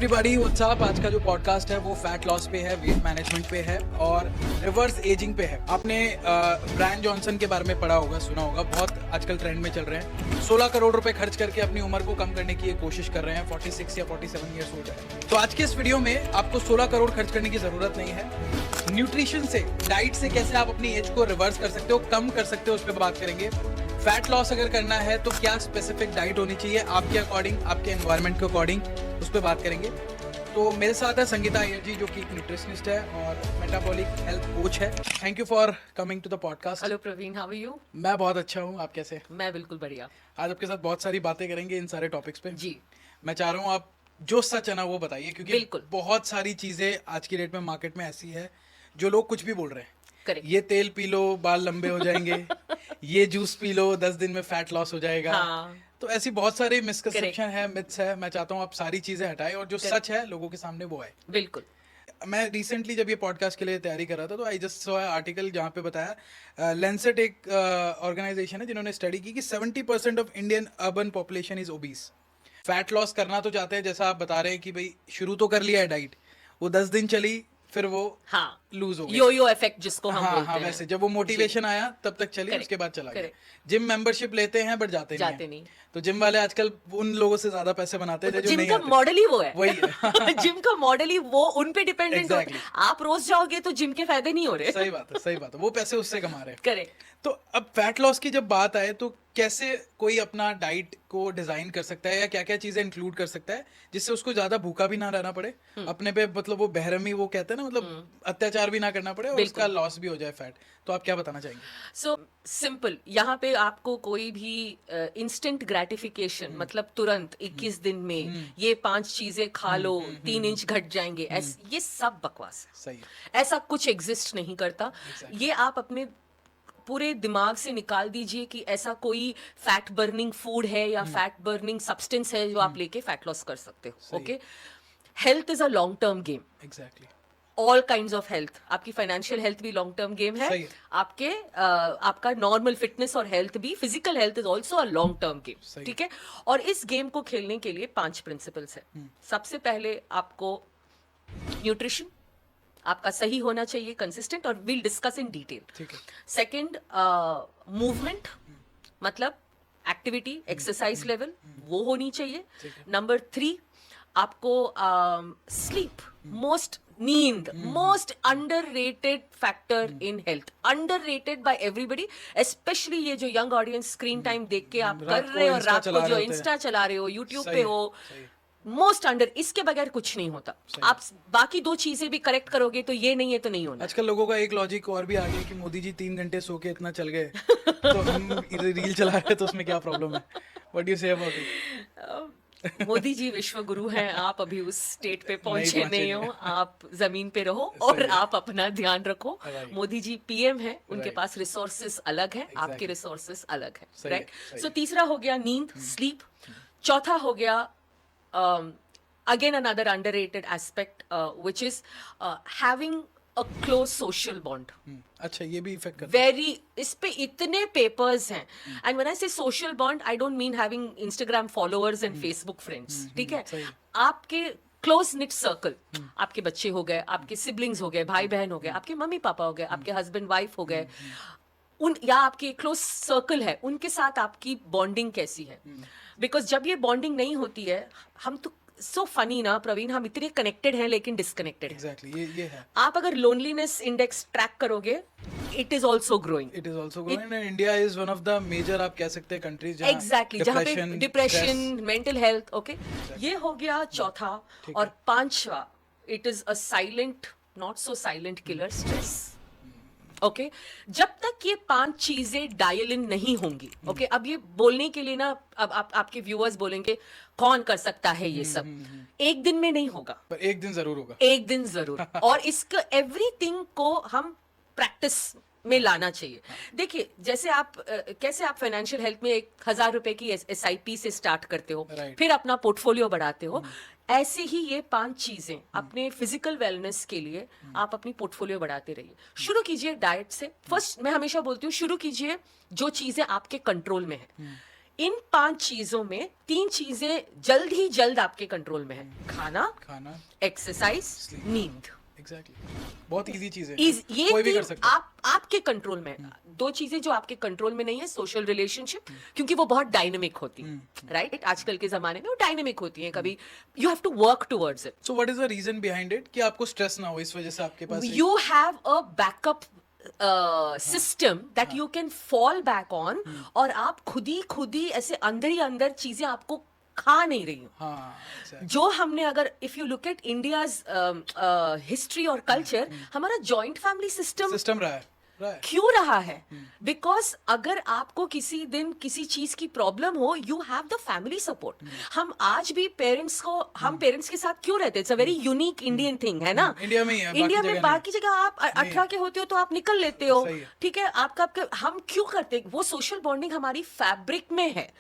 Everybody what's up. आज का जो पॉडकास्ट है वो फैट लॉस पे है, वेट मैनेजमेंट पे है और रिवर्स एजिंग पे है। आपने ब्रायन जॉनसन के बारे में पढ़ा होगा, सुना होगा, बहुत आजकल ट्रेंड में चल रहे हैं। 16 करोड़ रुपए खर्च करके अपनी उम्र को कम करने की ये कोशिश कर रहे हैं। 46 या 47 ईयर्स ओल्ड है। तो आज के इस वीडियो में आपको 16 करोड़ खर्च करने की जरूरत नहीं है। न्यूट्रिशन से, डाइट से कैसे आप अपनी एज को रिवर्स कर सकते हो, कम कर सकते हो, उस पर बात करेंगे। फैट लॉस अगर करना है तो क्या स्पेसिफिक डाइट होनी चाहिए आपके अकॉर्डिंग, आपके एनवायरनमेंट के अकॉर्डिंग, उस पर बात करेंगे। तो मेरे साथ है संगीता अय्यर जी, जो कि एक न्यूट्रिशनिस्ट है और मेटाबॉलिक हेल्थ कोच है। Thank you for coming to the podcast. Hello Praveen, how are you? मैं बहुत अच्छा हूँ, आप कैसे? मैं बिल्कुल बढ़िया। आज आपके साथ बहुत सारी बातें करेंगे इन सारे टॉपिक्स पे। जी, मैं चाह रहा हूँ आप जो सच है ना वो बताइए, क्योंकि बिल्कुल। बहुत सारी चीजें आज की डेट में मार्केट में ऐसी है जो लोग कुछ भी बोल रहे हैं। करेक्ट। ये तेल पी लो बाल लंबे हो जाएंगे, ये जूस पी लो 10 दिन में फैट लॉस हो जाएगा। हाँ। तो ऐसी बहुत सारी मिसकंसेप्शन है, मिथ्स है। मैं चाहता हूँ आप सारी चीजें हटाएं और जो Correct. सच है लोगों के सामने वो आए। बिल्कुल। मैं रिसेंटली जब ये पॉडकास्ट के लिए तैयारी कर रहा था तो आई जस्ट सॉ आर्टिकल जहाँ पे बताया, लेंसेट एक ऑर्गेनाइजेशन है जिन्होंने स्टडी की कि 70% of Indian urban population is obese. Fat loss करना तो चाहते हैं, जैसा आप बता रहे हैं कि भाई शुरू तो कर लिया है डाइट, वो 10 दिन चली, फिर वो हाँ, लूज हो गई। यो इफेक्ट जिसको हम हाँ बोलते हाँ, हैं। वैसे जब वो मोटिवेशन आया तब तक चली, Correct, उसके बाद चला गया। correct. जिम मेंबरशिप लेते हैं बट जाते नहीं। तो जिम वाले आजकल उन लोगों से ज्यादा पैसे बनाते हैं जो जिम नहीं का आते। मॉडल ही वो है। वही है। जिम का मॉडल ही वो उन पे डिपेंडेंट Exactly. होता है। आप रोज जाओगे तो जिम के फायदे नहीं हो रहे। सही बात है, सही बात है, वो पैसे उससे कमा रहे हैं। करेक्ट। तो अब फैट लॉस की जब बात आए तो कैसे कोई अपना डाइट को डिजाइन कर सकता है या क्या क्या चीजें इंक्लूड कर सकता है जिससे उसको ज्यादा भूखा भी ना रहना पड़े, अपने पे मतलब वो बेरहमी वो कहते हैं ना, मतलब अत्याचार भी ना करना पड़े और उसका लॉस भी हो जाए फैट। तो आप क्या बताना चाहेंगे? सो सिंपल, यहाँ पे आपको कोई भी इंस्टेंट ग्रेटिफिकेशन, मतलब तुरंत 21 दिन में ये 5 चीजें खा लो 3 इंच घट जाएंगे, ये सब बकवास है। सही है। ऐसा कुछ एग्जिस्ट नहीं करता। ये आप अपने पूरे दिमाग से निकाल दीजिए कि ऐसा कोई फैट बर्निंग फूड है या फैट बर्निंग सब्सटेंस है जो आप लेके फैट लॉस कर सकते हो। Okay, health is a long term game. Exactly. All kinds of health, आपकी फाइनेंशियल हेल्थ भी लॉन्ग टर्म गेम है। सही है। आपके आपका नॉर्मल फिटनेस और हेल्थ भी, physical health is also a long term game. ठीक है। और इस गेम को खेलने के लिए 5 प्रिंसिपल्स है। सबसे पहले आपको न्यूट्रिशन आपका सही होना चाहिए, कंसिस्टेंट, और विल डिस्कस इन डिटेल। ठीक है। सेकंड, मूवमेंट, मतलब एक्टिविटी, एक्सरसाइज लेवल वो होनी चाहिए। नंबर 3, आपको स्लीप, नींद most underrated factor in health, underrated by everybody, specially ये जो यंग ऑडियंस स्क्रीन टाइम देख के आप कर रहे हो, रात को जो इंस्टा चला रहे हो, यूट्यूब पे हो, मोस्ट अंडर, इसके बगैर कुछ नहीं होता। आप बाकी 2 चीजें भी करेक्ट करोगे तो ये नहीं है तो नहीं होना। आजकल लोगों का एक लॉजिक और भी आ गया कि मोदी जी 3 घंटे सो के इतना चल गए तो हम रील चला रहे हैं तो उसमें क्या प्रॉब्लम है? What do you say about it? Modi ji विश्व गुरु हैं, आप अभी उस स्टेट पे पहुंचे नहीं हो। आप जमीन पे रहो और आप अपना ध्यान रखो। मोदी जी पीएम हैं, उनके पास रिसोर्सेस अलग है, आपके रिसोर्सेस अलग है। राइट। सो तीसरा हो गया नींद, स्लीप। चौथा हो गया again another underrated aspect, which is having a close social bond. अच्छा, ये भी इफेक्ट करता है। Very, इस पे इतने पेपर्स हैं। And when I say social bond, I don't mean having Instagram followers and Facebook friends. ठीक है। आपके क्लोज निट सर्कल, आपके बच्चे हो गए, आपके सिबलिंग्स हो गए, भाई बहन हो गए, आपके मम्मी पापा हो गए, आपके हस्बैंड वाइफ हो गए, उन या आपके क्लोज सर्कल है, उनके साथ आपकी बॉन्डिंग कैसी है? बिकॉज जब ये बॉन्डिंग नहीं होती है, हम तो सो फनी ना प्रवीण, हम इतने कनेक्टेड हैं लेकिन डिस्कनेक्टेड हैं। एग्जैक्टली, ये है। आप अगर लोनलीनेस इंडेक्स ट्रैक करोगे, it is also growing. It is also growing and India is one of the major, आप कह सकते हैं, कंट्रीज जहां एग्जैक्टली, जहाँ पे डिप्रेशन, मेंटल हेल्थ। ओके, ये हो गया चौथा। और 5वां, it is a silent, not so silent killer, stress. Okay, जब तक ये 5 चीजें डायल इन नहीं होंगी, ओके, अब ये बोलने के लिए ना, अब आपके व्यूअर्स बोलेंगे कौन कर सकता है ये सब? एक दिन में नहीं होगा, पर एक दिन जरूर होगा। एक दिन जरूर। और इसका एवरीथिंग को हम प्रैक्टिस में लाना चाहिए। देखिए, जैसे आप कैसे आप फाइनेंशियल हेल्थ में 1,000 रुपए की SIP से स्टार्ट करते हो, फिर अपना पोर्टफोलियो बढ़ाते हो, ऐसे ही ये 5 चीजें अपने फिजिकल वेलनेस के लिए आप अपनी पोर्टफोलियो बढ़ाते रहिए। शुरू कीजिए डाइट से। फर्स्ट, मैं हमेशा बोलती हूँ, शुरू कीजिए जो चीजें आपके कंट्रोल में है। इन 5 चीजों में 3 चीजें जल्द ही जल्द आपके कंट्रोल में है। खाना, एक्सरसाइज, नींद। एग्जैक्टली, बहुत इजी चीज है, ये कोई भी कर 3 सकता है। आपके कंट्रोल में है। 2 चीजें जो आपके कंट्रोल में नहीं है, सोशल रिलेशनशिप, क्योंकि वो बहुत डायनेमिक होती है, राइट? आजकल के जमाने में वो डायनेमिक होती है, कभी you have to work towards it. So what is the reason behind it कि आपको स्ट्रेस ना हो, इस वजह से आपके पास You have a backup system that you can fall back on, और आप खुद ही ऐसे अंदर ही अंदर चीजें आपको खा नहीं रही हो। हाँ, exactly. जो हमने, अगर if you look at India's history और कल्चर, हमारा जॉइंट फैमिली सिस्टम सिस्टम रहा है क्यों रहा है? बिकॉज अगर आपको किसी दिन किसी चीज की प्रॉब्लम हो, you have the family support. हम आज भी पेरेंट्स के साथ क्यों रहते? It's a very unique Indian thing, है ना? इंडिया में ही है, इंडिया में बाकी नहीं। जगह आप 18 के होते हो तो आप निकल लेते हो, सही है। ठीक है? आपका हम क्यों करते? वो सोशल बॉन्डिंग हमारी फैब्रिक में है।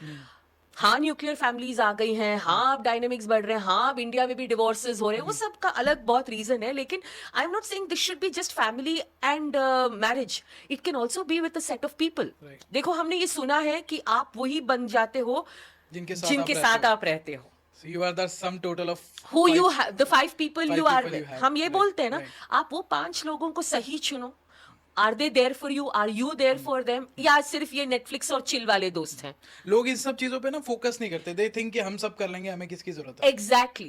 हाँ, न्यूक्लियर फैमिलीज आ गई हैं, हाँ अब डायनेमिक्स बढ़ रहे हैं, हाँ अब इंडिया में भी डिवोर्सेस हो रहे हैं, वो सब का अलग बहुत रीजन है। लेकिन I am not saying this should be just family and marriage, it can also be with a set of people. देखो, हमने ये सुना है कि आप वही बन जाते हो जिनके साथ आप रहते हो। So you are the sum total of Who you have, the 5 people you are people you with. have. हम ये Right, बोलते हैं ना, right. आप वो 5 लोगों को सही चुनो। Are they there for you? Are you there for them? या सिर्फ ये नेटफ्लिक्स और चिल वाले दोस्त हैं? लोग इस सब चीजों पे ना फोकस नहीं करते, दे थिंक कि हम सब कर लेंगे, हमें किसकी जरूरत है। एग्जैक्टली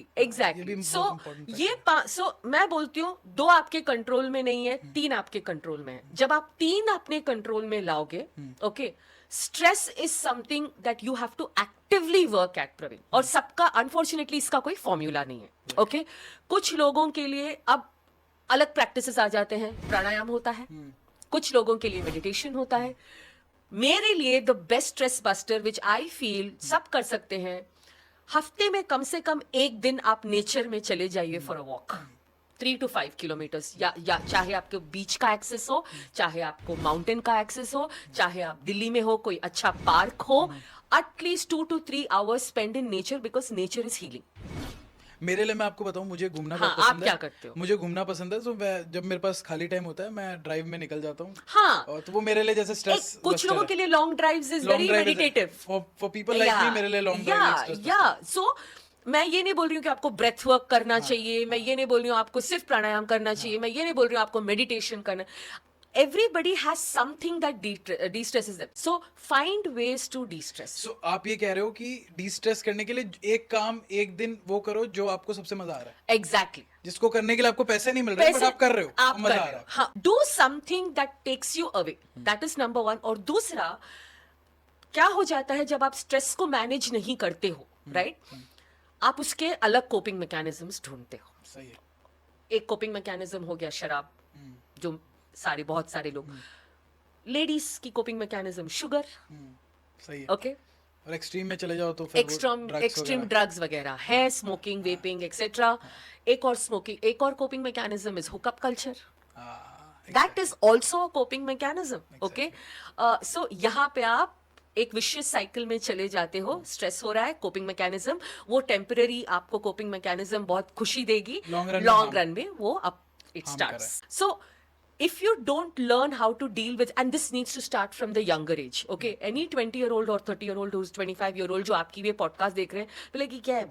ये भी सो बहुत important fact ये सो मैं बोलती हूँ 2 आपके कंट्रोल में नहीं है, 3 आपके कंट्रोल में है। जब आप 3 अपने कंट्रोल में लाओगे, okay, stress is something that you have to actively work at, Praveen. और सबका, अनफॉर्चुनेटली, इसका कोई फॉर्मूला नहीं है, ओके? कुछ लोगों के लिए अब अलग प्रैक्टिसेस आ जाते हैं, प्राणायाम होता है, कुछ लोगों के लिए मेडिटेशन होता है। मेरे लिए the best stress buster which I feel सब कर सकते हैं, हफ्ते में कम से कम 1 दिन आप नेचर में चले जाइए for a walk, 3 to 5 kilometres, या चाहे आपको बीच का एक्सेस हो, चाहे आपको माउंटेन का एक्सेस हो, चाहे आप दिल्ली में हो, कोई अच्छा पार्क हो, at least 2 to 3 hours spend in nature, because nature is healing. मेरे लिए, मैं आपको बताऊं, मुझे घूमना हाँ, बहुत पसंद है। आप क्या करते हो? मुझे घूमना पसंद है, तो मैं, जब मेरे पास खाली टाइम होता है, मैं ड्राइव में निकल जाता हूँ। हाँ, और तो वो मेरे लिए जैसे स्ट्रेस, कुछ लोगों के लिए long drives is very meditative. For people like me, मेरे लिए लॉन्ग ड्राइव या सो मैं ये नहीं बोल रही हूँ कि आपको ब्रेथ वर्क करना चाहिए, मैं ये नहीं बोल रही हूँ आपको सिर्फ प्राणायाम करना चाहिए, मैं ये नहीं बोल रही हूँ आपको मेडिटेशन करना। Everybody has something that de-stresses them. So find ways to de-stress. So आप ये कह रहे हो कि de-stress करने के लिए एक काम, एक दिन वो करो जो आपको सबसे मजा आ रहा है। Exactly. जिसको करने के लिए आपको पैसे नहीं मिल रहे, बट आप कर रहे हो, आप मजा कर आ रहे रहा हो। है। हाँ, do something that takes you away. That is number 1. और दूसरा, क्या हो जाता है जब आप स्ट्रेस को मैनेज नहीं करते हो, राइट? आप उसके अलग कोपिंग मैकेनिज्म्स ढूंढते हो। सही है। एक कोपिंग मैकेनिज्म हो गया शराब, जो बहुत सारे लोग, लेडीज की कोपिंग मैकेनिज्म शुगर, सही है। ओके, और एक्सट्रीम में चले जाओ तो फिर एक्सट्रीम ड्रग्स वगैरह है, स्मोकिंग, वेपिंग, एक्सेट्रा। एक और coping mechanism is hookup culture. That is also a coping mechanism, okay? So यहाँ पे आप एक विशियस साइकिल में चले जाते हो। स्ट्रेस हो रहा है, कोपिंग मैकेनिज्म, वो टेम्पररी आपको कोपिंग मैकेनिज्म बहुत खुशी देगी, लॉन्ग रन में वो up it starts. So if you don't learn how to deal with, and this needs to start from the younger age, okay? Any 20-year-old or 30-year-old who's 25-year-old जो आपकी ये podcast देख रहे हैं, बोले कि क्या है,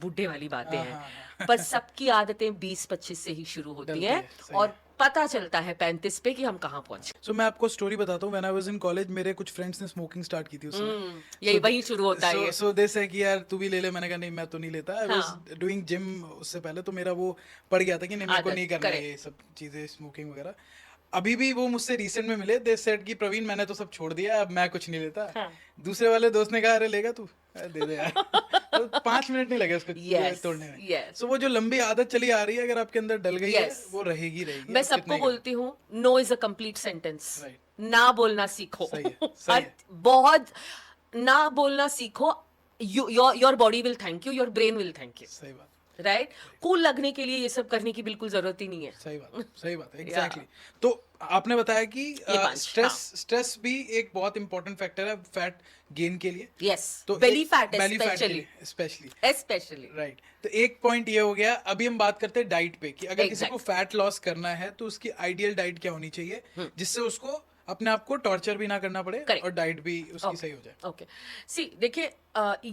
बुढ़े वाली बातें हैं, पर सबकी आदतें 20-25 से ही शुरू होती हैं, और पता चलता है 35 पे कि हम कहाँ पहुंचे। So मैं आपको स्टोरी बताता हूँ, when I was in college, मेरे कुछ फ्रेंड्स ने स्मोकिंग स्टार्ट की थी उस समय। यही वही शुरू होता है। So they say कि यार तू भी ले ले, मैंने कहा नहीं, मैं तो नहीं लेता। I was doing gym उससे पहले, तो मेरा वो पड़ गया था कि नहीं, मेरे को नहीं करना ये सब चीजें, स्मोकिंग वगैरह। अभी भी वो मुझसे रिसेंट में मिले, दे सेड कि प्रवीण, मैंने तो सब छोड़ दिया, अब मैं कुछ नहीं लेता। दूसरे वाले दोस्त ने कहा, अरे लेगा तू, दे दे यार। तो 5 मिनट नहीं लगे उसको तोड़ने में। सो वो जो लंबी आदत चली आ रही है, अगर आपके अंदर डल गई है, वो रहेगी। मैं सबको बोलती हूँ, no is a complete sentence. ना बोलना सीखो। बहुत ना बोलना सीखो। Your body will thank you, your brain will thank you. सही बात, राइट? कूल लगने के लिए ये सब करने की बिल्कुल जरूरत ही नहीं है। सही बात है, एग्जैक्टली। तो आपने बताया कि स्ट्रेस भी एक बहुत इंपॉर्टेंट फैक्टर है फैट गेन के लिए। यस, तो बेली फैट स्पेशली राइट। तो एक पॉइंट ये हो गया। अभी हम बात करते हैं डाइट पे, कि अगर किसी को फैट लॉस करना है तो उसकी आइडियल डाइट क्या होनी चाहिए जिससे उसको अपने आप को टॉर्चर भी ना करना पड़े Correct. और डाइट भी उसकी सही हो जाए। ओके सी देखिए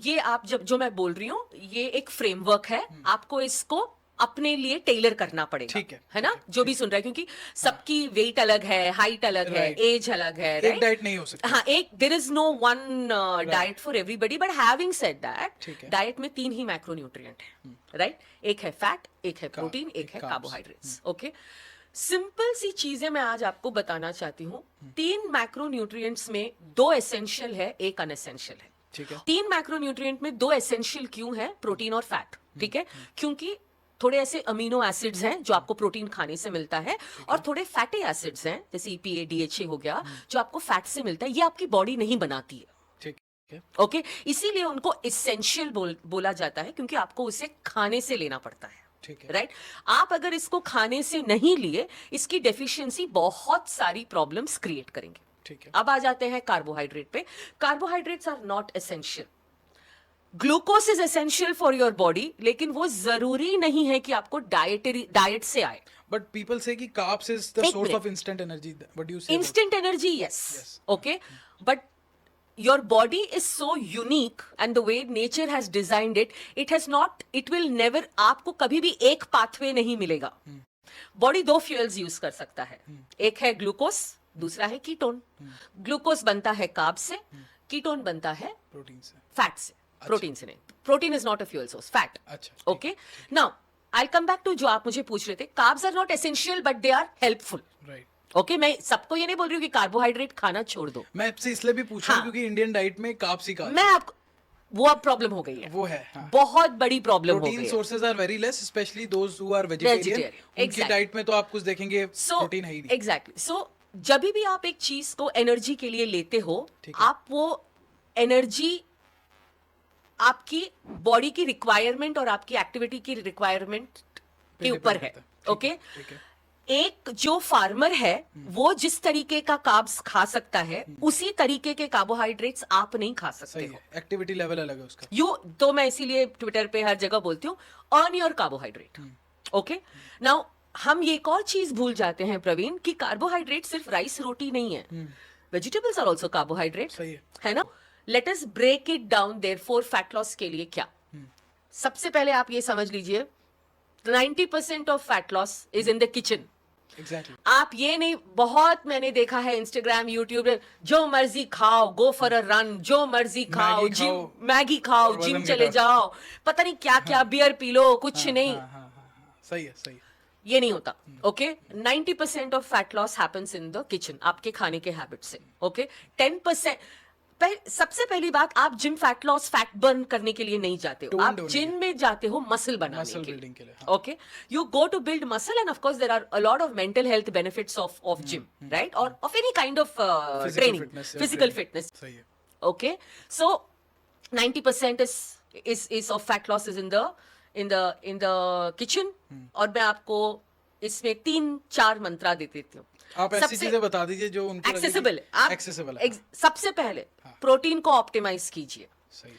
ये आप जो मैं बोल रही हूँ ये एक फ्रेमवर्क है, आपको इसको अपने लिए टेलर करना पड़ेगा, ठीक है, ना, जो भी सुन रहा है, क्योंकि सबकी वेट अलग है, हाइट अलग है, Right. एज अलग है, एक राइट? डाइट नहीं हो सकती। हाँ, एक there is no one diet for everybody, but having said that, ठीक है। डाइट में 3 ही मैक्रोन्यूट्रिएंट है, राइट? एक है फैट, एक है प्रोटीन, एक है carbs. कार्बोहाइड्रेट्स। ओके, सिंपल सी चीजें मैं आज आपको बताना चाहती हूँ। 3 मैक्रोन्यूट्रिएंट्स में 2 एसेंशियल है, एक अनएसेंशियल है। ठीक है। 3 मैक्रोन्यूट्रिएंट में 2 एसेंशियल क्यों है? प्रोटीन और फैट, ठीक है? क्योंकि थोड़े ऐसे अमीनो एसिड्स हैं जो आपको प्रोटीन खाने से मिलता है, और थोड़े फैटी एसिड्स हैं जैसे EPA, DHA हो गया, जो आपको फैट से मिलता है, ये आपकी बॉडी नहीं बनाती है। ठीक है। ओके, इसीलिए उनको एसेंशियल बोला जाता है, क्योंकि आपको उसे खाने से लेना पड़ता है, ठीक है। राइट? आप अगर इसको खाने से नहीं लिए, इसकी डेफिशिएंसी बहुत सारी प्रॉब्लम्स क्रिएट करेंगे। ठीक है। अब आ जाते हैं कार्बोहाइड्रेट पे। Carbohydrates are not essential. Glucose is essential for your body, लेकिन वो जरूरी नहीं है कि आपको डाइट से आए। But people say कि carbs is the एक source minute. of instant energy. What do you say? about Instant energy, yes. Yes. Okay. But your body is so unique, and the way nature has designed it, it will never, आपको कभी भी एक pathway नहीं मिलेगा। Body 2 fuels use कर सकता है, एक है ग्लूकोज, दूसरा है कीटोन। ग्लूकोज बनता है कार्ब से, कीटोन बनता है प्रोटीन से? फैट से, प्रोटीन से नहीं। Protein is not a fuel source, fat. अच्छा। Okay, now I come back to जो आप मुझे पूछ रहे थे। Carbs are not essential but they are helpful. Right. Okay, मैं सबको ये नहीं बोल रही हूँ कि कार्बोहाइड्रेट खाना छोड़ दो। मैं आपसे इसलिए भी पूछ रहा हूँ हाँ। क्योंकि इंडियन डाइट में carbs ही carbs मैं आपको, वो अब प्रॉब्लम हो गई है, वो है। हाँ। बहुत बड़ी प्रॉब्लम हो प्रोटीन गई है। Sources are very less, specially those who are vegetarian. Vegetarian, उनकी exactly. डाइट में तो आप कुछ देखेंगे प्रोटीन है ही नहीं। एग्जैक्टली। सो जब भी आप एक चीज को एनर्जी के लिए लेते हो, ठीक है। आप वो एनर्जी आपकी बॉडी की रिक्वायरमेंट और आपकी एक्टिविटी की रिक्वायरमेंट के ऊपर है। ओके, ठीक है। एक जो फार्मर है वो जिस तरीके का कार्ब्स खा सकता है, उसी तरीके के कार्बोहाइड्रेट्स आप नहीं खा सकते सही हो। है, एक्टिविटी लेवल अलग है उसका। तो मैं इसीलिए ट्विटर पे हर जगह बोलती हूँ, earn your carbohydrate. Okay, now हम ये एक और चीज भूल जाते हैं प्रवीण, कि कार्बोहाइड्रेट सिर्फ राइस रोटी नहीं है, वेजिटेबल्स आर ऑल्सो कार्बोहाइड्रेट, सही है ना? Let us break it down therefore fat loss के लिए क्या। सबसे पहले आप ये समझ लीजिए, 90% of fat loss is in the kitchen. Exactly. आप ये नहीं, बहुत मैंने देखा है इंस्टाग्राम, यूट्यूब, जो मर्जी खाओ, गो फॉर अ रन, जो मर्जी खाओ, मैगी जिम, खाओ, मैगी खाओ, और जिम वजन चले घटाओ। जाओ, पता नहीं क्या क्या, बियर पी लो, कुछ नहीं। सही है, सही है। ये नहीं होता। Okay, 90% of fat loss happens in the kitchen, आपके खाने के हैबिट से। ओके, 10%। सबसे पहली बात, आप gym fat loss, fat burn करने के लिए नहीं जाते हो, Toned आप होने जिम में जाते हो मसल बनाने मसल के बिल्डिंग के लिए। लिए, हाँ। Okay, you go to build muscle, and of course there are a lot of mental health benefits of gym, right? और of any kind of training, fitness, physical training. Fitness. सही है। Okay, so 90% is of fat loss is in the kitchen। और मैं आपको इसमें 3-4 मंत्रा दे देती हूँ। आप ऐसी चीजें बता दीजिए जो उनको एक्सेसिबल, आप एक्सेसिबल है। सबसे पहले प्रोटीन को ऑप्टिमाइज कीजिए। सही है।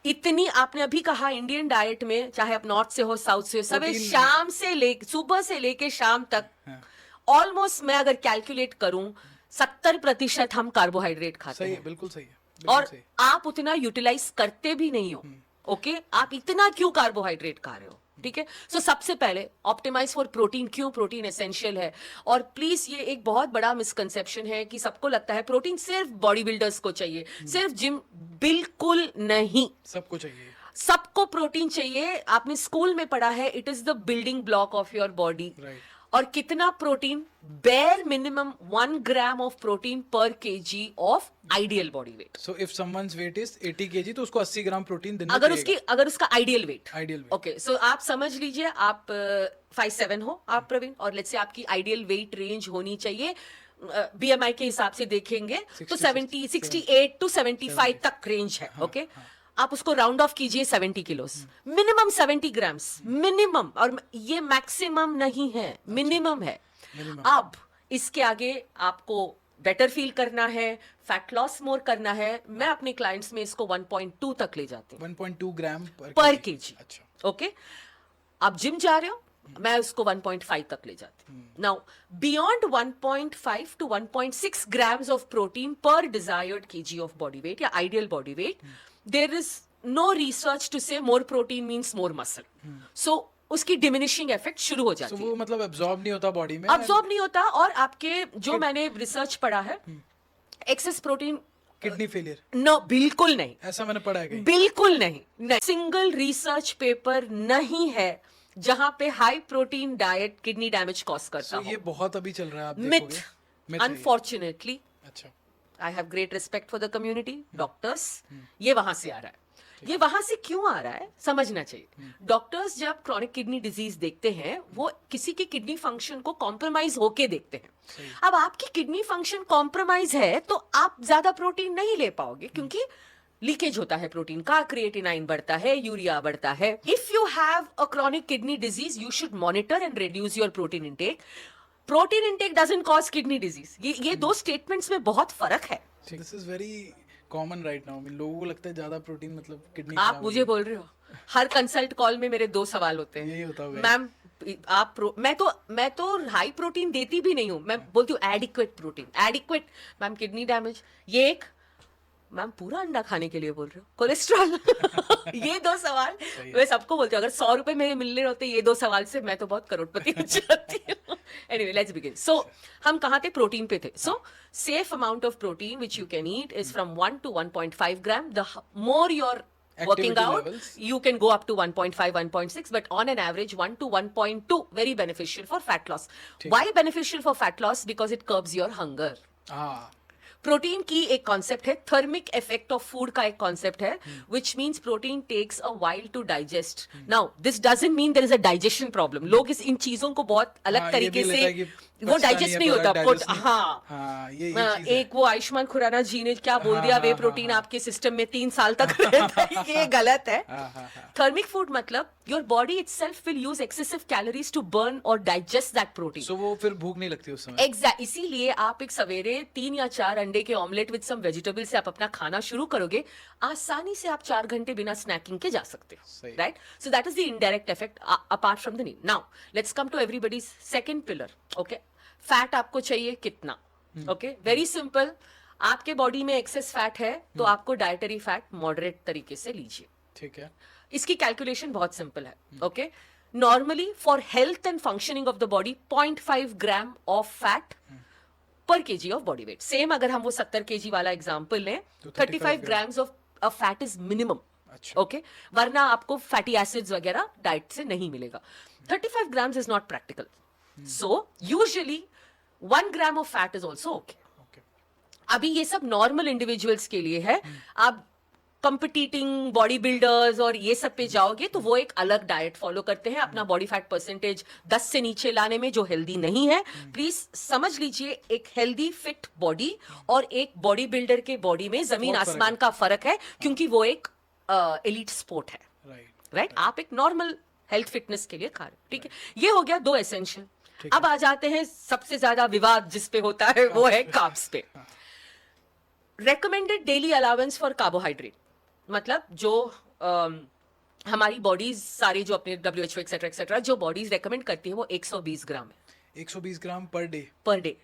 इतनी आपने अभी कहा, इंडियन डाइट में चाहे आप नॉर्थ से हो, साउथ से हो, सबे Protein शाम से सुबह से लेके शाम तक हाँ। ऑलमोस्ट, मैं अगर कैलकुलेट करूं, 70% हम कार्बोहाइड्रेट खाते सही हैं। है, बिल्कुल सही है, बिल्कुल और सही है। आप उतना यूटिलाइज करते भी नहीं हो। ओके, आप इतना क्यों कार्बोहाइड्रेट खा रहे हो? ठीक है, सो सबसे पहले ऑप्टिमाइज फॉर प्रोटीन। क्यों प्रोटीन एसेंशियल है? और प्लीज, ये एक बहुत बड़ा मिसकंसेप्शन है कि सबको लगता है प्रोटीन सिर्फ बॉडी बिल्डर्स को चाहिए, सिर्फ जिम। बिल्कुल नहीं, सबको चाहिए। सबको प्रोटीन चाहिए। आपने स्कूल में पढ़ा है, it is the building block of your body. Right. और कितना protein? Bare minimum 1 gram of protein per kg of ideal body weight. So if someone's weight is 80 kg तो उसको 80 ग्राम प्रोटीन दिन में अगर उसका ideal weight, ideal weight. Okay, so आप समझ लीजिए, आप 5'7" हो आप प्रवीण, और लेट्स से आपकी आइडियल वेट रेंज होनी चाहिए, BMI के हिसाब से देखेंगे तो 68 to 75 तक रेंज है। ओके, आप उसको राउंड ऑफ कीजिए 70 किलोस, मिनिमम 70 ग्राम्स, मिनिमम। और ये मैक्सिमम नहीं है, मिनिमम है। अब इसके आगे आपको बेटर फील करना है, फैट लॉस मोर करना है, मैं अपने क्लाइंट्स में इसको 1.2 तक ले जाती हूँ 1.2 ग्राम पर केजी। अच्छा। ओके, आप जिम जा रहे हो, मैं उसको 1.5 तक ले जाती हूँ. Now beyond 1.5 to 1.6 grams of protein per desired kg of body weight या ideal body weight, there is no research to say more protein means more muscle. So उसकी डिमिनिशिंग इफेक्ट शुरू हो जाती So है. वो मतलब एब्जॉर्ब नहीं होता बॉडी में, अब्सॉर्ब नहीं होता. और आपके जो मैंने रिसर्च पढ़ा है, excess protein kidney failure, no, बिल्कुल नहीं, ऐसा मैंने पढ़ा है कहीं. बिल्कुल नहीं. सिंगल रिसर्च पेपर नहीं है जहां पे high protein diet kidney damage cause करता So हो. ये बहुत अभी चल रहा है, आप मिथ, देखोगे. Myth है ये. अनफॉर्चुनेटली. अच्छा. I have great respect for the community, doctors. ये वहां से आ रहा है. ये वहां से क्यों आ रहा है समझना चाहिए. डॉक्टर्स जब क्रॉनिक किडनी डिजीज देखते हैं, वो किसी की किडनी फंक्शन को कॉम्प्रोमाइज होके देखते हैं. अब आपकी किडनी फंक्शन कॉम्प्रोमाइज है तो आप ज्यादा प्रोटीन नहीं ले पाओगे, क्योंकि लीकेज होता है प्रोटीन का, क्रिएटिनाइन बढ़ता है, यूरिया बढ़ता है. If you have a chronic kidney disease, you should monitor and reduce your protein intake. Protein intake doesn't cause kidney disease. ये दो स्टेटमेंट्स में बहुत फर्क है. This is very common right now. लोगों को लगता है ज्यादा प्रोटीन मतलब किडनी. आप मुझे बोल रहे हो, हर कंसल्ट कॉल में मेरे 2 सवाल होते हैं. यही होता होगा. मैम आप मैं तो हाई प्रोटीन देती भी नहीं हूँ. मैं बोलती हूँ adequate protein. Adequate ma'am, kidney damage. ये एक मैम पूरा अंडा खाने के लिए बोल रहे हो, कोलेस्ट्रॉल. ये 2 सवाल मैं सबको बोलती हूँ. अगर 100 रुपए मेरे मिलने होते ये 2 सवाल से, मैं तो बहुत करोड़पति हो जाती हूँ. Anyway, let's begin. सो हम कहाँ थे? प्रोटीन पे थे. सो safe amount of protein which you can eat is from 1 to 1.5 gram. The more you're working Activity out, levels. you can go up to 1.5, 1.6, but on an average 1 to 1.2 very beneficial for fat loss. Why beneficial for fat loss? Because it curbs your hunger. हाँ. Protein की एक concept है, thermic effect of food का एक concept है, which means protein takes a while to digest. Now this doesn't mean there is a digestion problem. लोग इन चीजों को बहुत अलग हाँ, तरीके ये भी लगता है से, कि वो पचता डाइजेस्ट नहीं है, होता. digest नहीं. हाँ, हाँ, ये चीज़ है. एक वो आयुष्मान खुराना जी ने क्या बोल दिया, वे प्रोटीन आपके सिस्टम में 3 साल तक रहता है. ये गलत है. थर्मिक फूड मतलब your body itself will use excessive calories to burn और डाइजेस्ट दैट प्रोटीन. सो वो फिर भूख नहीं लगती उस समय. एग्जैक्ट. इसीलिए आप एक सवेरे 3 या 4 अंडे के ऑमलेट विद सम वेजिटेबल से आप अपना खाना शुरू करोगे, आसानी से आप 4 घंटे बिना स्नैकिंग के जा सकते हो. Right. So that is the indirect effect apart from the need. Now let's come to everybody's second pillar. Okay, fat आपको चाहिए कितना? Okay, very simple. आपके बॉडी में एक्सेस फैट है तो आपको डाइटरी फैट मॉडरेट तरीके से लीजिए. ठीक है. इसकी कैलकुलेशन बहुत सिंपल है. Okay, normally for health and functioning of the body 0.5 gram of fat per kg of body weight. Same अगर हम वो 70 केजी वाला एग्जांपल लें, तो 35 grams of fat is minimum. अच्छा. ओके, वरना आपको फैटी एसिड्स वगैरह डाइट से नहीं मिलेगा. 35 grams is not practical. So usually 1 gram of fat is also okay. अभी ये सब नॉर्मल इंडिविजुअल्स के लिए है. आप कंपिटिटिंग बॉडी बिल्डर्स और ये सब पे जाओगे तो वो एक अलग डाइट फॉलो करते हैं, अपना बॉडी फैट परसेंटेज 10 से नीचे लाने में, जो हेल्दी नहीं है. प्लीज समझ लीजिए, एक हेल्दी फिट बॉडी और एक बॉडी बिल्डर के बॉडी में जमीन आसमान का फर्क है, क्योंकि वो एक एलीट स्पोर्ट है. राइट. आप एक नॉर्मल हेल्थ फिटनेस के लिए खा रहे हो. ठीक है, ये हो गया 2 एसेंशियल. अब आ जाते हैं सबसे ज्यादा विवाद जिस पे होता है, वो है कार्ब्स पे. Recommended daily allowance for carbohydrate मतलब जो हमारी बॉडीज सारी जो अपने WHO एक्सेट्रा एक्सेट्रा जो बॉडीज रेकमेंड करती है वो 120 ग्राम है. 120 ग्राम पर डे.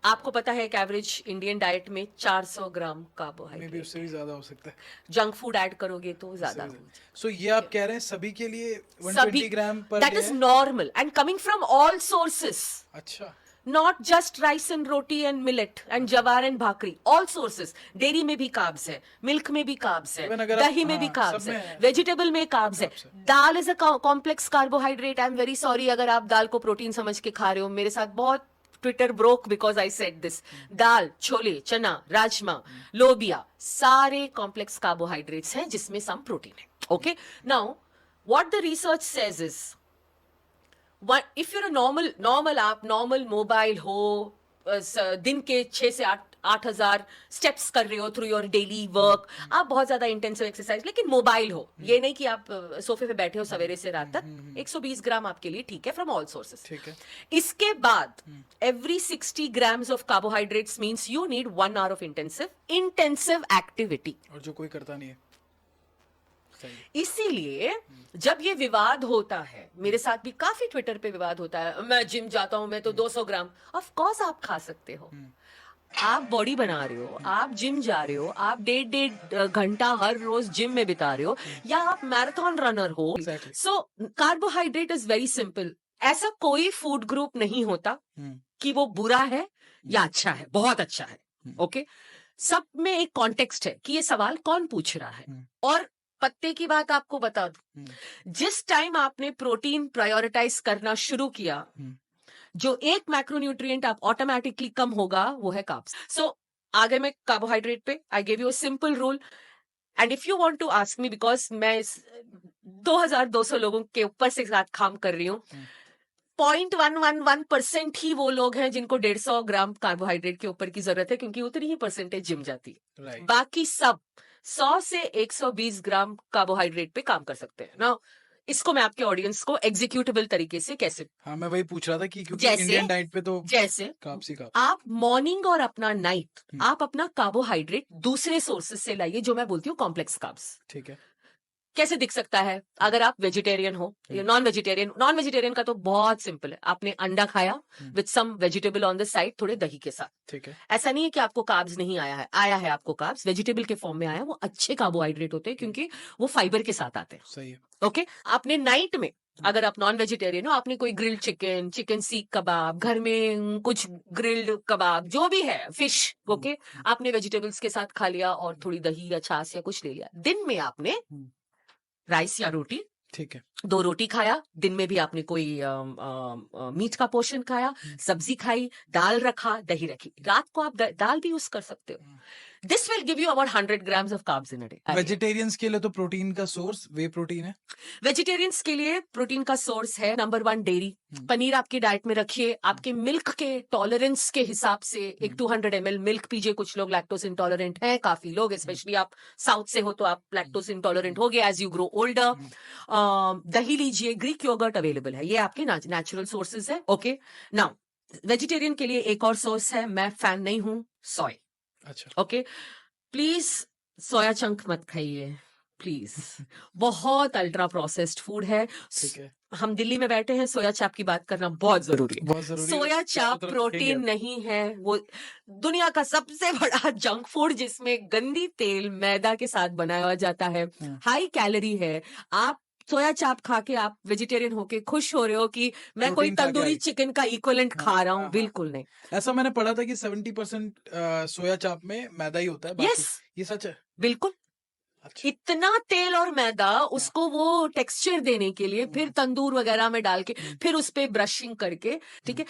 आपको पता है कि एवरेज इंडियन डाइट में 400 ग्राम में भी कार्बोहाइड्रेट. उससे भी ज्यादा हो सकता है. जंक फूड ऐड करोगे तो ज्यादा. सो ये आप कह रहे हैं सभी के लिए 120 ग्राम पर that day is normal and coming from all sources. अच्छा. Not just rice and roti and millet and jawar and bhakri, all sources. Dairy में भी कार्ब्स है, मिल्क में भी कार्ब्स है, दही में भी कार्ब्स है, वेजिटेबल में कार्ब्स है. Dal is a complex carbohydrate. I am very sorry अगर आप दाल को प्रोटीन समझ के खा रहे हो. मेरे साथ बहुत Twitter broke because I said this. दाल, छोले, चना, राजमा, लोबिया सारे कॉम्प्लेक्स कार्बोहाइड्रेट्स हैं जिसमें सम प्रोटीन है. Okay, now what the research says is, if you're a normal आप नॉर्मल मोबाइल हो, दिन के 6 से 8,000 स्टेप्स कर रहे हो थ्रू योर डेली वर्क, आप बहुत ज्यादा इंटेंसिव एक्सरसाइज, लेकिन मोबाइल हो, ये नहीं कि आप सोफे पे बैठे हो सवेरे से रात तक, 120 ग्राम आपके लिए ठीक है फ्रॉम ऑल सोर्सेस. ठीक है. इसके बाद every 60 grams of carbohydrates means you need 1 hour of intensive activity. और जो कोई करता नहीं है इसीलिए जब ये विवाद होता है, मेरे साथ भी काफी ट्विटर पे विवाद होता है, मैं जिम जाता हूं, मैं तो 200 ग्राम, ऑफ कोर्स आप खा सकते हो, आप बॉडी बना रहे हो, आप जिम जा रहे हो, आप 1.5 घंटा हर रोज जिम में बिता रहे हो, या आप मैराथन रनर हो, so carbohydrate is very simple. ऐसा कोई फूड ग्रुप नहीं होता कि वो बुरा है या अच्छा है, बहुत अच्छा है, ओके। सब में एक कॉन्टेक्स्ट है कि ये सवाल कौन पूछ रहा है। और पत्ते की बात आपको बता दूं, जिस टाइम आपने प्रोटीन प्रायोरिटाइज करना शुरू किया, जो एक मैक्रोन्यूट्रिएंट आप ऑटोमेटिकली कम होगा वो है कार्ब्स। सो आगे मैं कार्बोहाइड्रेट पे I give you a simple rule, and if you want to ask me, because मैं 2200 लोगों के ऊपर से साथ काम कर रही हूँ, 0.111% ही वो लोग हैं जिनको 150 ग्राम कार्बोहाइड्रेट के ऊपर की जरूरत है, क्योंकि उतनी ही परसेंटेज जिम जाती है। बाकी सब 100 से 120 ग्राम कार्बोहाइड्रेट पे काम कर सकते हैं ना। इसको मैं आपके ऑडियंस को एग्जीक्यूटेबल तरीके से कैसे, हाँ मैं वही पूछ रहा था कि क्योंकि इंडियन डाइट पे तो जैसे कार्ब्स ही आप मॉर्निंग और अपना नाइट आप अपना कार्बोहाइड्रेट दूसरे सोर्सेज से लाइए, जो मैं बोलती हूँ कॉम्प्लेक्स कार्ब्स। ठीक है। कैसे दिख सकता है? अगर आप वेजिटेरियन हो या नॉन वेजिटेरियन का तो बहुत सिंपल है, आपने अंडा खाया with some vegetable on the side, थोड़े दही के साथ, ठीक है। ऐसा नहीं है कि आपको कार्ब्स नहीं आया है आपको कार्ब्स वेजिटेबल के फॉर्म में आया, वो अच्छे कार्बोहाइड्रेट होते हैं क्योंकि वो फाइबर के साथ आते हैं। सही है, ओके। आपने नाइट में, अगर आप नॉन वेजिटेरियन हो, आपने कोई ग्रिल्ड चिकन सीख कबाब, घर में कुछ ग्रिल्ड कबाब, जो भी है, फिश, ओके, आपने वेजिटेबल्स के साथ खा लिया और थोड़ी दही या छाछ या कुछ ले लिया। दिन में आपने राइस या रोटी, ठीक है, 2 रोटी खाया, दिन में भी आपने कोई मीट का पोर्शन खाया, सब्जी खाई, दाल रखा, दही रखी, रात को आप दाल भी यूज कर सकते हो। This will give you about 100 grams of carbs in a day. Vegetarians के लिए तो प्रोटीन का सोर्स वे प्रोटीन है। वेजिटेरियंस के लिए प्रोटीन का सोर्स है नंबर 1 डेयरी। पनीर आपकी डाइट में रखिए, आपके मिल्क के टॉलरेंस के हिसाब से एक 200 ml मिल्क पीजिए। कुछ लोग लैक्टोज इंटॉलरेंट हैं, काफी लोग, स्पेशली आप साउथ से हो तो आप लैक्टोज इंटॉलरेंट हो गए एज यू ग्रो ओल्डर। दही लीजिए, ग्रीक योगर्ट अवेलेबल है, ये आपके नेचुरल सोर्सेज है, ओके। नाउ वेजिटेरियन के लिए एक और सोर्स है, मैं फैन नहीं हूं, सोय। अच्छा, ओके। प्लीज सोया चंक मत खाइए, प्लीज। बहुत अल्ट्रा प्रोसेस्ड फूड है। ठीक है, हम दिल्ली में बैठे हैं, सोया चाप की बात करना बहुत जरूरी है। बहुत जरूरी सोया चाप प्रोटीन नहीं है, वो दुनिया का सबसे बड़ा जंक फूड जिसमें गंदी तेल मैदा के साथ बनाया जाता है, हाई कैलोरी है। आप सोया चाप खा के आप वेजिटेरियन होके खुश हो रहे हो कि मैं कोई तंदूरी चिकन का इक्विवेलेंट खा रहा हूँ? बिल्कुल नहीं। ऐसा मैंने पढ़ा था कि 70% सोया चाप में मैदा ही होता है। यस, ये सच है? बिल्कुल। अच्छा। इतना तेल और मैदा, उसको वो टेक्सचर देने के लिए फिर तंदूर वगैरह में डाल के फिर उस पे ब्रशिंग करके, ठीक है।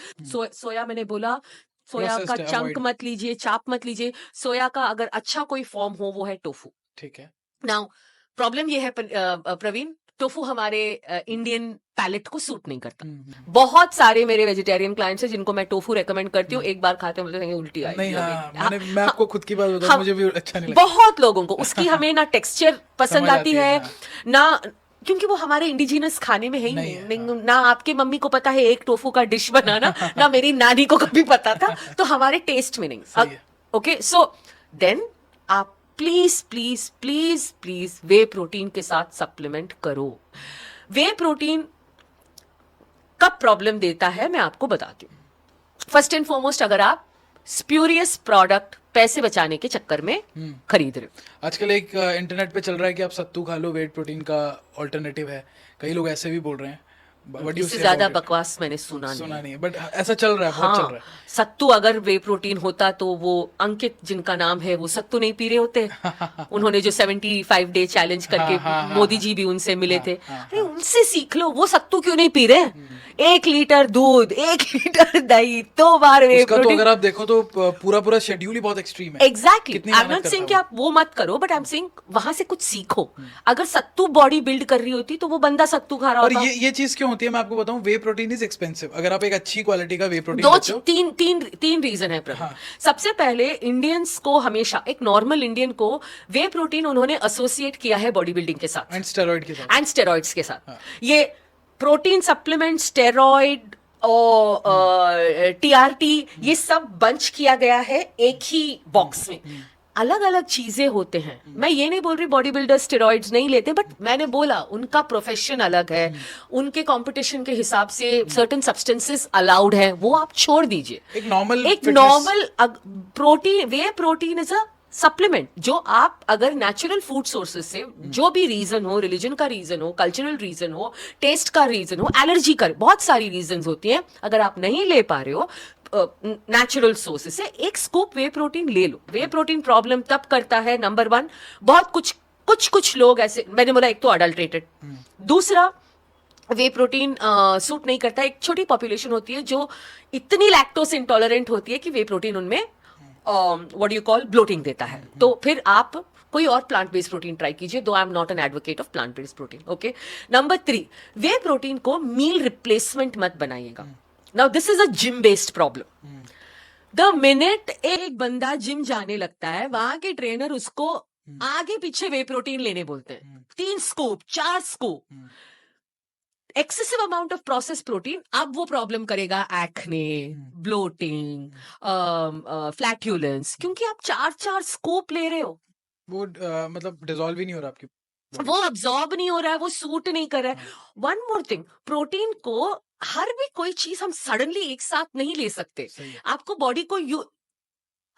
सोया मैंने बोला, सोया का चंक मत लीजिए, चाप मत लीजिए। सोया का अगर अच्छा कोई फॉर्म हो वो है टोफू, ठीक है। नाउ प्रॉब्लम ये है प्रवीण, टोफू हमारे इंडियन पैलेट को सूट नहीं करता। बहुत सारे मेरे वेजिटेरियन क्लाइंट्स हैं जिनको मैं टोफू रेकमेंड करती हूँ, एक बार खाते हैं मुझे उल्टी आई। नहीं, मैं आपको खुद की बात बताऊं, मुझे भी अच्छा नहीं लगता। बहुत लोगों को उसकी हमें ना टेक्सचर पसंद आती है ना, क्योंकि वो हमारे इंडिजिनस खाने में है ही नहीं। ना आपके मम्मी को पता है एक टोफू का डिश बनाना, ना मेरी नानी को कभी पता था, तो हमारे टेस्ट में नहीं। ओके, सो देन आप please please please please way protein के साथ सप्लीमेंट करो। वे प्रोटीन कब प्रॉब्लम देता है मैं आपको बताती हूँ। फर्स्ट एंड फॉरमोस्ट, अगर आप स्प्यूरियस प्रोडक्ट पैसे बचाने के चक्कर में खरीद रहे हो। आजकल एक इंटरनेट पे चल रहा है कि आप सत्तू खा लो, वेट प्रोटीन का ऑल्टरनेटिव है। कई लोग ऐसे भी बोल रहे हैं। इससे ज्यादा बकवास मैंने सुना नहीं, बट ऐसा चल रहा है, बहुत चल रहा है। सत्तू अगर वे प्रोटीन होता तो वो अंकित जिनका नाम है वो सत्तू नहीं पी रहे होते। उन्होंने जो 75 डे चैलेंज करके मोदी जी भी उनसे मिले थे। अरे उनसे सीख लो, वो सत्तू क्यों नहीं पी रहे? 1 लीटर दूध, 1 लीटर दही, 2 बार वे प्रोटीन। तो अगर आप देखो तो पूरा शेड्यूल ही बहुत एक्सट्रीम है। Exactly, I am not saying कि आप वो मत करो, बट आई एम सेइंग वहां से कुछ सीखो। अगर सत्तू बॉडी बिल्ड कर रही होती तो वो बंदा सत्तू खा रहा होता। और ये चीज क्यों होती है मैं आपको बताऊं, वे प्रोटीन इज एक्सपेंसिव। अगर आप एक अच्छी क्वालिटी का वे प्रोटीन, तीन रीजन है प्रभु। सबसे पहले इंडियंस को हमेशा, एक नॉर्मल इंडियन को वे प्रोटीन उन्होंने एसोसिएट किया है बॉडी बिल्डिंग के साथ एंड स्टेरॉइड्स के साथ। ये प्रोटीन सप्लीमेंट, स्टेरॉइड और TRT, ये सब बंच किया गया है एक ही बॉक्स में। अलग अलग चीजें होते हैं। मैं ये नहीं बोल रही बॉडी बिल्डर स्टेरॉइड्स नहीं लेते, बट मैंने बोला उनका प्रोफेशन अलग है, उनके कंपटीशन के हिसाब से सर्टेन सब्सटेंसेस अलाउड है, वो आप छोड़ दीजिए। एक नॉर्मल एक normal protein, way protein is a supplement जो आप अगर नेचुरल फूड सोर्सेज से, जो भी रीजन हो, रिलीजन का रीजन हो, कल्चरल रीजन हो, टेस्ट का रीजन हो, एलर्जी का, बहुत सारी रीजन होती हैं, अगर आप नहीं ले पा रहे हो नेचुरल सोर्सेज से, एक स्कूप वे प्रोटीन ले लो। वे प्रोटीन प्रॉब्लम तब करता है, नंबर वन, बहुत कुछ लोग ऐसे, मैंने बोला एक तो अडल्ट्रेटेड, दूसरा वे प्रोटीन सूट नहीं करता। एक छोटी पॉपुलेशन होती है जो इतनी लैक्टोस इंटॉलरेंट होती है कि वे प्रोटीन उनमें व्हाट यू कॉल ब्लोटिंग देता है। तो फिर आप कोई और प्लांट बेस्ड प्रोटीन ट्राई कीजिए, दो I am not an advocate of plant based protein. Okay, number 3, way protein को मील रिप्लेसमेंट मत बनाइएगा। Now this is a gym based problem. The minute एक बंदा जिम जाने लगता है, वहां के ट्रेनर उसको आगे पीछे वे प्रोटीन लेने बोलते हैं, 3 scoop 4 scoop, excessive amount of process protein. अब वो प्रॉब्लम करेगा एक्ने, ब्लोटिंग, फ्लैटुलेंस, क्योंकि आप 4 स्कूप ले रहे हो, वो मतलब डिसॉल्व ही नहीं हो रहा आपकी body वो अब्सॉर्ब नहीं हो रहा है, वो सूट नहीं कर रहा है। वन मोर थिंग, प्रोटीन को हर भी कोई चीज हम सडनली एक साथ नहीं ले सकते। सही है। आपको बॉडी को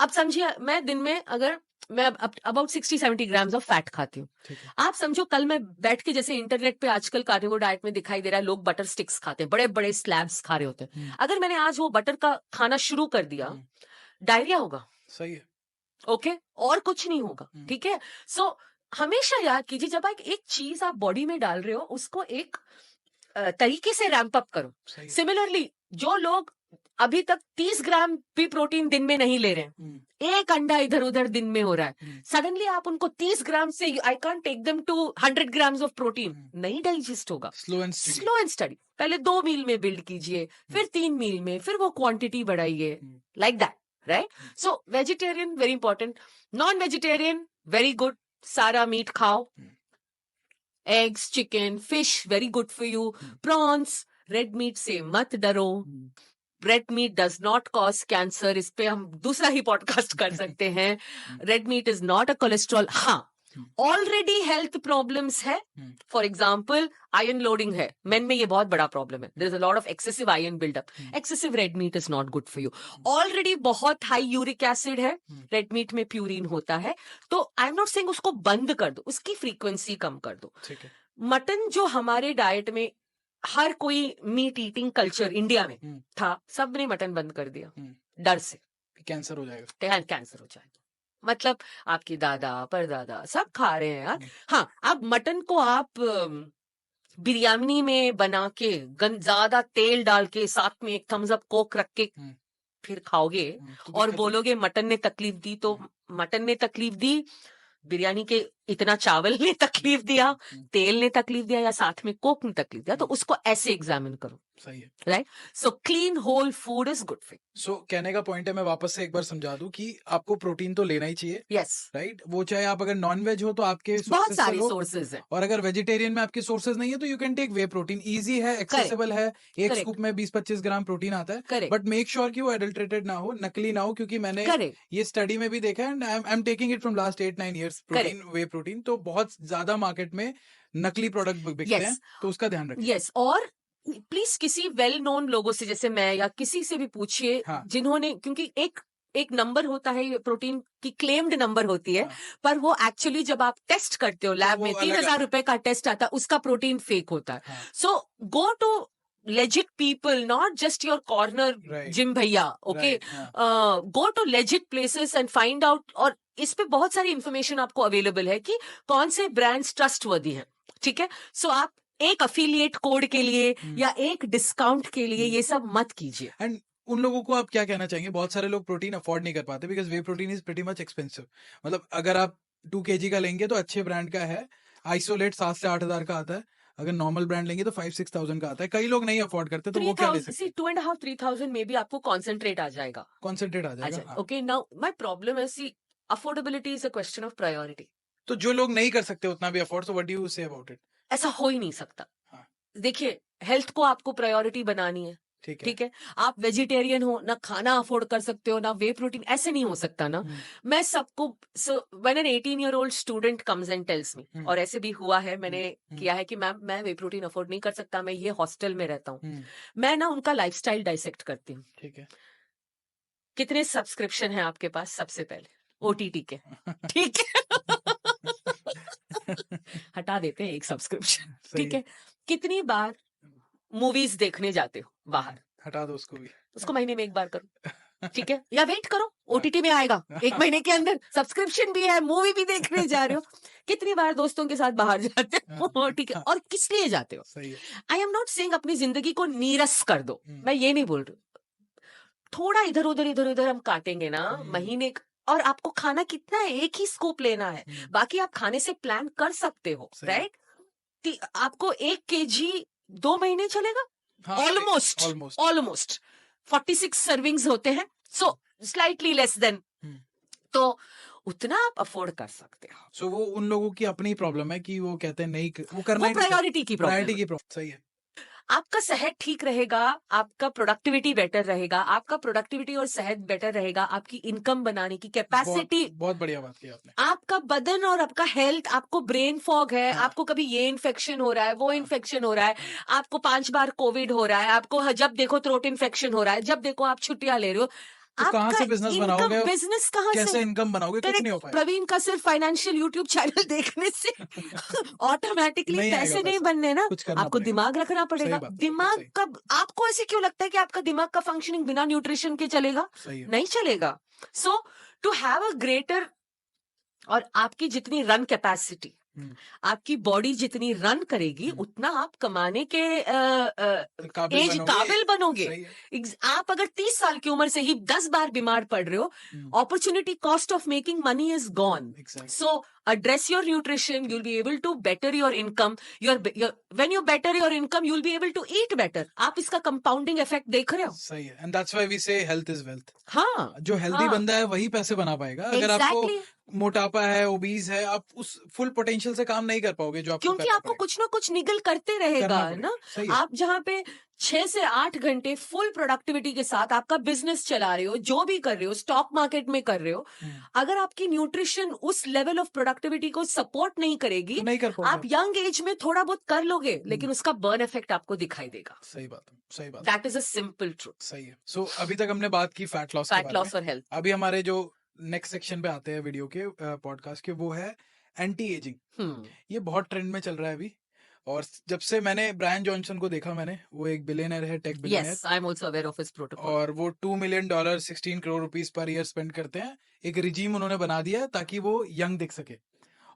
अब समझिए, मैं दिन में अगर मैं अबाउट 60-70 ग्राम्स ऑफ फैट खाती हूँ, ठीक है। आप समझो कल मैं बैठ के, जैसे इंटरनेट पे आजकल कार्निवोर डाइट में दिखाई दे रहा है, लोग बटर स्टिक्स खाते हैं, बड़े बड़े स्लैब्स खा रहे होते हैं। अगर मैंने आज वो बटर का खाना शुरू कर दिया, डायरिया होगा, सही है। ओके, और कुछ नहीं होगा, ठीक है। सो हमेशा याद कीजिए, जब आप एक चीज आप बॉडी में डाल रहे हो, उसको एक तरीके से रैंप अप करो। सही है। सिमिलरली जो लोग अभी तक 30 ग्राम भी प्रोटीन दिन में नहीं ले रहे हैं, एक अंडा इधर उधर दिन में हो रहा है, सडनली आप उनको 30 ग्राम से, I can't take them to 100 grams of protein, नहीं डाइजेस्ट होगा। Slow and study. Slow and study, पहले 2 मील में बिल्ड कीजिए, फिर 3 मील में, फिर वो क्वांटिटी बढ़ाइए, like that, right. So vegetarian very important, non vegetarian very good, सारा मीट खाओ, eggs, chicken, fish very good for you, prawns, red meat से मत डरो, red meat does not cause cancer, इस पे हम दूसरा ही पॉडकास्ट कर सकते हैं। Red meat is not a cholesterol. हाँ, ऑलरेडी हेल्थ प्रॉब्लम्स है, फॉर एग्जाम्पल आयरन लोडिंग है, मेन में ये बहुत बड़ा प्रॉब्लम है, there is a lot of excessive iron buildup, excessive red meat is not good for you. Already बहुत high uric acid है, रेड मीट में प्यूरिन होता है, तो आई एम नॉट सेइंग उसको बंद कर दो, उसकी फ्रीक्वेंसी कम कर दो। ठीक है। मटन जो हमारे डाइट में, हर कोई मीट ईटिंग कल्चर इंडिया में था, सबने मटन बंद कर दिया डर से, कैंसर हो जाएगा। कैंसर हो जाएगा। मतलब आपकी दादा परदादा सब खा रहे हैं यार। हाँ, अब मटन को आप बिरयानी में बना के ज्यादा तेल डाल के साथ में एक थम्स अप कोक रख के फिर खाओगे और बोलोगे मटन ने तकलीफ दी, तो मटन ने तकलीफ दी, बिरयानी के इतना चावल ने तकलीफ दिया, तेल ने तकलीफ दिया, या साथ में कोक ने तकलीफ दिया, तो उसको ऐसे एग्जामिन करो। सही है। Right, so clean whole food is good for. So कहने का पॉइंट है, मैं वापस से एक बार समझा दूं कि आपको प्रोटीन तो लेना ही चाहिए। यस, राइट, वो चाहे आप अगर नॉन वेज हो तो आपके बहुत sources से सारी लो, सोर्सेज है। और अगर वेजिटेरियन में आपके सोर्सेज नहीं है तो you can take whey protein, easy है, एक्सेसिबल है, एक Correct. स्कूप में 20-25 ग्राम प्रोटीन आता है। Correct. बट मेक श्योर कि वो एडल्ट्रेटेड ना हो, नकली ना हो, क्योंकि मैंने Correct. ये स्टडी में भी देखा है, and I am taking it from last 8-9 years, protein, way protein, तो बहुत ज्यादा मार्केट में नकली प्रोडक्ट बिकते Yes. हैं, तो उसका ध्यान रखिए। यस, और प्लीज किसी वेल नोन लोगों से, जैसे मैं या किसी से भी पूछिए, हाँ। जिन्होंने, क्योंकि एक नंबर होता है, प्रोटीन की क्लेम्ड नंबर होती है, हाँ। पर वो एक्चुअली जब आप टेस्ट करते हो लैब में, वो 3,000 रुपए का टेस्ट आता है, उसका प्रोटीन फेक होता है। हाँ। So go to legit people, not just your corner Right. gym भैया, okay? Right, हाँ। Go to legit places and find out, और इस पे बहुत सारी इंफॉर्मेशन आपको अवेलेबल है कि कौन से ब्रांड्स ट्रस्टवर्दी हैं, ठीक है। सो आप एक अफिलिएट कोड के लिए या एक डिस्काउंट के लिए ये सब मत कीजिए। एंड उन लोगों को आप क्या कहना चाहेंगे? बहुत सारे लोग प्रोटीन अफोर्ड नहीं कर पाते, because way protein is pretty much expensive. मतलब अगर आप 2 kg का लेंगे तो अच्छे ब्रांड का है, आइसोलेट 7 से 8 हजार का आता है, अगर नॉर्मल ब्रांड लेंगे तो 5-6 thousand का आता है। कई लोग नहीं अफोर्ड करते, तो वो क्या ले सकते हैं? 2,500-3,000 में भी आपको कॉन्सेंट्रेट आ जाएगा, कॉन्सेंट्रेट आ जाएगा। हाँ। ओके। नाउ माय प्रॉब्लम है, see, affordability is a question of priority. तो जो लोग नहीं कर सकते उतना भी afford, so what do you say about it? ऐसा हो ही नहीं सकता। हाँ। देखिए, हेल्थ को आपको प्रायोरिटी बनानी है, ठीक है। ठीक है, आप वेजिटेरियन हो, ना खाना अफोर्ड कर सकते हो, ना वे प्रोटीन, ऐसे नहीं हो सकता ना। मैं सबको, so when an 18-year-old student comes and tells me, और ऐसे भी हुआ है, मैंने किया है कि मैम मैं वे प्रोटीन अफोर्ड नहीं कर सकता, मैं ये हॉस्टल में रहता हूँ, मैं ना उनका लाइफस्टाइल डाइसेक्ट करती हूँ। ठीक है। कितने सब्सक्रिप्शन है आपके पास, सबसे पहले ओटीटी के, ठीक है हटा देते हैं एक सब्सक्रिप्शन, सही ठीक है। कितनी बार मूवीज देखने जाते हो बाहर, हटा दो उसको भी। उसको महीने में एक बार करो, ठीक है, या वेट करो ओटीटी में आएगा एक महीने के अंदर, सब्सक्रिप्शन भी है, मूवी भी देखने जा रहे हो। कितनी बार दोस्तों के साथ बाहर जाते हो, ठीक है, और किस लिए जाते हो? सही है। आई एम नॉट सेइंग अपनी जिंदगी को नीरस कर दो, मैं ये नहीं बोल रही, थोड़ा इधर उधर हम काटेंगे ना महीने और आपको खाना कितना है, एक ही स्कूप लेना है, बाकी आप खाने से प्लान कर सकते हो, राइट? आपको 1 kg 2 महीने चलेगा, ऑलमोस्ट 46 सर्विंग्स होते हैं, सो स्लाइटली लेस देन, तो उतना आप अफोर्ड कर सकते हो। सो वो उन लोगों की अपनी प्रॉब्लम है कि वो कहते हैं नहीं, वो करना, वो प्रायोरिटी की प्रॉब्लम। सही है। आपका सेहत ठीक रहेगा, आपका प्रोडक्टिविटी बेटर रहेगा, आपका प्रोडक्टिविटी और सेहत बेटर रहेगा, आपकी इनकम बनाने की कैपेसिटी, बहुत बढ़िया बात की आपने। आपका बदन और आपका हेल्थ, आपको ब्रेन फॉग है, आपको कभी ये इन्फेक्शन हो रहा है, वो इन्फेक्शन हो रहा है, आपको 5 बार कोविड हो रहा है, आपको जब देखो थ्रोट इन्फेक्शन हो रहा है, जब देखो आप छुट्टियां ले रहे हो, तो कहाँ से बिजनेस बनाओगे? बिजनेस कहाँ से, कैसे इनकम बनाओगे? कुछ नहीं हो पाएगा। प्रवीण का सिर्फ फाइनेंशियल यूट्यूब चैनल देखने से ऑटोमेटिकली पैसे नहीं बनने ना, आपको दिमाग रखना पड़ेगा। दिमाग का, आपको ऐसे क्यों लगता है कि आपका दिमाग का फंक्शनिंग बिना न्यूट्रिशन के चलेगा? नहीं चलेगा। सो टू हैव अ ग्रेटर, और आपकी जितनी रन कैपेसिटी, आपकी बॉडी जितनी रन करेगी, उतना आप कमाने के काबिल बनोगे। आप अगर 30 साल की उम्र से ही 10 बार बीमार पड़ रहे हो, opportunity cost of making money is gone. So address your nutrition, you'll be able to better your income, when you better your income, you'll be able to eat better. आप इसका compounding effect देख रहे हो? सही है। And that's why we say health is wealth. हाँ, जो healthy बंदा है वही पैसे बना पाएगा। अगर आपको मोटापा है, ओबीज है, आप उस फुल पोटेंशियल से काम नहीं कर पाओगे जो आपको, क्योंकि आपको कुछ ना कुछ निगल करते रहेगा ना। आप जहाँ पे 6 से 8 घंटे फुल प्रोडक्टिविटी के साथ आपका बिजनेस चला रहे हो, जो भी कर रहे हो, स्टॉक मार्केट में कर रहे हो, अगर आपकी न्यूट्रिशन उस लेवल ऑफ प्रोडक्टिविटी को सपोर्ट नहीं करेगी, नहीं कर आप यंग एज में थोड़ा बहुत कर लोगे, लेकिन उसका बर्न इफेक्ट आपको दिखाई देगा। सही बात है, सही बात। That is a simple truth. सही है। सो अभी तक हमने बात की फैट लॉस और हेल्थ। अभी हमारे जो नेक्स्ट सेक्शन पे आते हैं वीडियो के, पॉडकास्ट के, वो है एंटी एजिंग। ये बहुत ट्रेंड में चल रहा है अभी, और जब से मैंने ब्रायन जॉनसन को देखा, मैंने, वो एक बिलियनर है, tech billionaire. Yes, I am also aware of his protocol. और वो $2 million 16 crore rupees per year spend करते हैं। एक रिजीम उन्होंने बना दिया है ताकि वो यंग दिख सके।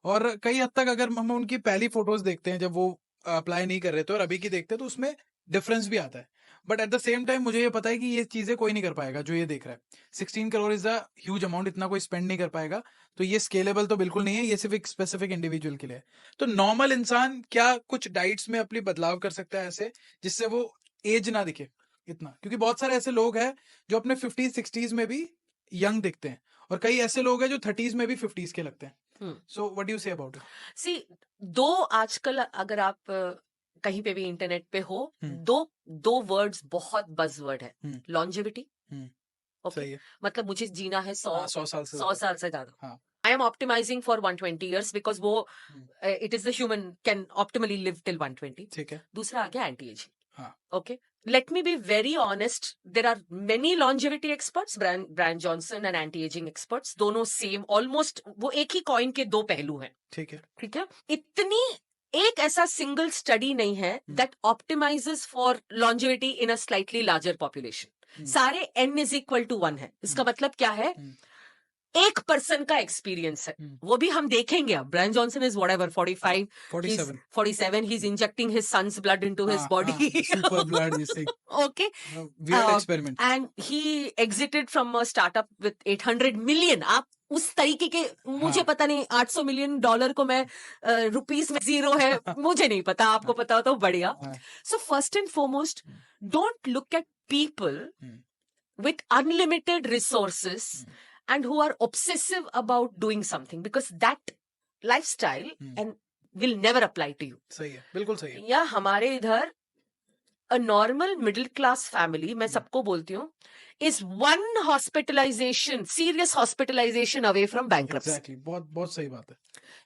और कई हद तक अगर हम उनकी पहली फोटोज देखते हैं जब वो अप्लाई नहीं कर रहे थे और अभी की देखते हैं, तो उसमें डिफरेंस भी आता है। But at the same time मुझे ये पता है कि ये चीजें कोई नहीं कर पाएगा जो ये देख रहा है। 16 crore is a huge amount, इतना कोई स्पेंड नहीं कर पाएगा, तो ये स्केलेबल तो बिल्कुल नहीं है, ये सिर्फ एक स्पेसिफिक इंडिविजुअल के लिए है। तो नॉर्मल इंसान क्या कुछ डाइट्स में अपनी बदलाव कर सकता है ऐसे, जिससे वो एज ना दिखे इतना? क्योंकि बहुत सारे ऐसे लोग हैं जो अपने 50s 60s में भी यंग दिखते हैं, और कई ऐसे लोग हैं जो 30s में भी 50s के लगते हैं। So what do you say about it? See, दो आजकल अगर आप कहीं पे भी इंटरनेट पे हो, दो वर्ड्स बहुत बज़वर्ड है, लॉन्जेविटी। सही है। मतलब मुझे जीना है 100 साल से ज्यादा। हाँ। I am optimizing for 120 years because वो it is the human can optimally live till 120. ठीक है। दूसरा आ गया एंटी एजिंग। हाँ। Okay, let me be very honest. There are many longevity experts, Brian Johnson and anti-aging experts. दोनों same, almost वो एक ही coin के दो पहलू हैं। ठीक है। ठीक है। इतनी एक ऐसा सिंगल स्टडी नहीं है that optimizes for longevity in a slightly larger population. सारे n is equal to 1 है। इसका मतलब क्या है? एक पर्सन का एक्सपीरियंस है, वो भी हम देखेंगे। अब Brian Johnson is whatever 47 he is injecting his son's blood into his body, super blood this thing. Okay, weird experiment, and he exited from a startup with 800 million. आप उस तरीके के, मुझे पता नहीं, $800 मिलियन को मैं रुपीस में जीरो है, मुझे नहीं पता, आपको पता हो तो बढ़िया। सो first and foremost, don't look at people with unlimited resources and who are obsessive about doing something, because that lifestyle and will never apply to you. सही है, बिल्कुल सही है। या हमारे इधर a normal middle class family, मैं सबको बोलती हूँ, is one hospitalization, serious hospitalization away from bankruptcy. Exactly, बहुत बहुत सही बात है।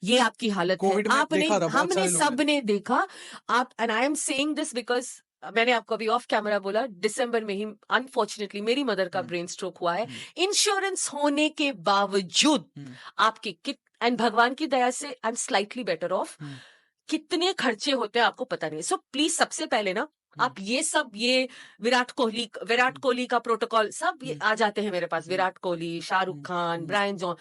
ये आपकी हालत है। कोविड में आपने, देखा था, बहुत हमने सारे लोग ने। सबने देखा। आप, and I am saying this because मैंने आपको अभी ऑफ कैमरा बोला, दिसंबर में ही अनफॉर्चुनेटली मेरी मदर का ब्रेन स्ट्रोक हुआ है। इंश्योरेंस होने के बावजूद आपके कित, एंड भगवान की दया से I am slightly better of, कितने खर्चे होते हैं आपको पता नहीं। सो प्लीज सबसे पहले ना आप ये सब, ये विराट कोहली का प्रोटोकॉल सब ये आ जाते हैं मेरे पास, विराट कोहली, शाहरुख खान, ब्रायन जॉन,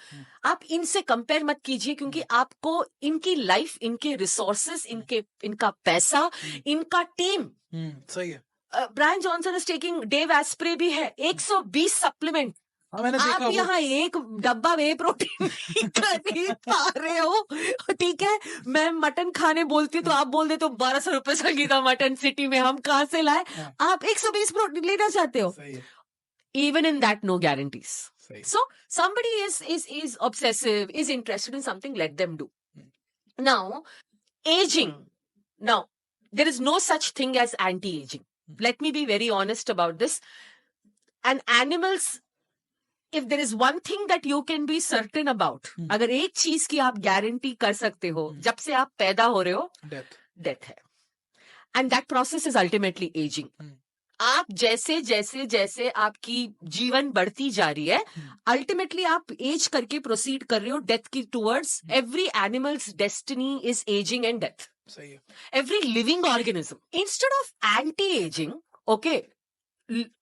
आप इनसे कंपेयर मत कीजिए, क्योंकि आपको इनकी लाइफ, इनके रिसोर्सेस, इनका पैसा, इनका टीम, सही है। Brian Johnson is taking, Dave Asprey भी है, 120 सप्लीमेंट। हाँ, मैंने देखा आप वो। यहाँ एक डब्बा वे प्रोटीन खरीद पा रहे हो, ठीक है। मैं मटन खाने बोलती हूँ तो आप बोल देते हो 1200 रुपए संगीता मटन सिटी में, हम कहाँ से लाए? आप 120 प्रोटीन लेना चाहते हो। सही है। Even in that, no guarantees. सही। So somebody is obsessive, is interested in something, let them do. Now, aging. Now, there is no such thing as anti-aging. Let me be very honest about this. And animals, if there is one thing that you can be certain about, अगर एक चीज की आप guarantee कर सकते हो जब से आप पैदा हो रहे हो, डेथ है। And that process is ultimately ageing. आप जैसे जैसे जैसे आपकी जीवन बढ़ती जा रही है, अल्टीमेटली आप एज करके प्रोसीड कर रहे हो डेथ की towards. Every animals destiny is ageing and death. सही है। Every living organism, instead of anti ageing, okay,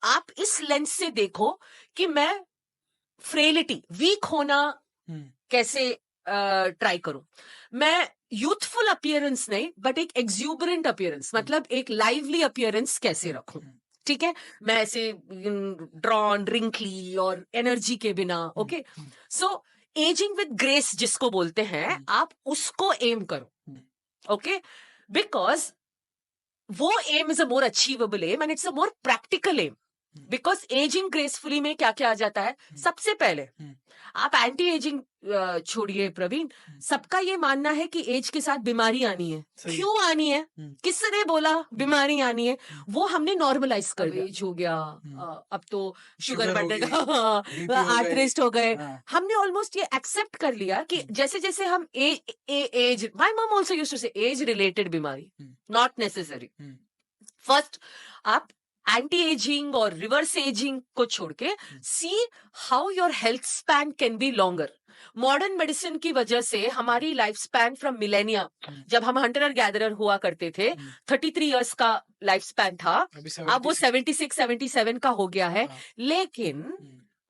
आप इस लेंस से देखो कि मैं फ्रेलिटी, वीक होना कैसे ट्राई करूं। मैं यूथफुल अपीयरेंस नहीं, बट एक एक्सूबरेंट अपीयरेंस, मतलब एक लाइवली अपीयरेंस कैसे रखूं, ठीक है। मैं ऐसे ड्रॉन, रिंकली और एनर्जी के बिना, okay. So ageing with grace जिसको बोलते हैं, आप उसको एम करो, ओके, बिकॉज वो aim is a more achievable aim and it's a more practical aim. Because ageing gracefully में क्या क्या आ जाता है? सबसे पहले आप एंटी एजिंग छोड़िए प्रवीण, सबका ये मानना है कि एज के साथ बीमारी आनी है। क्यों आनी है? किसने बोला बीमारी आनी है? वो हमने नॉर्मलाइज कर दिया। एज हो गया, अब तो शुगर बढ़ेगा, आर्थराइटिस हो गए। हमने ऑलमोस्ट ये एक्सेप्ट कर लिया कि जैसे जैसे हम age, my mom also used to say age related बीमारी, नॉट नेसेसरी। फर्स्ट आप एंटी एजिंग और रिवर्स एजिंग को छोड़ के see how your health span can be longer. Modern medicine की वजह से हमारी लाइफ स्पैन फ्रॉम मिलेनिया, जब हम हंटर और गैदरर हुआ करते थे, 33 इयर्स का लाइफ स्पैन था, अब वो 76, 77 का हो गया है। लेकिन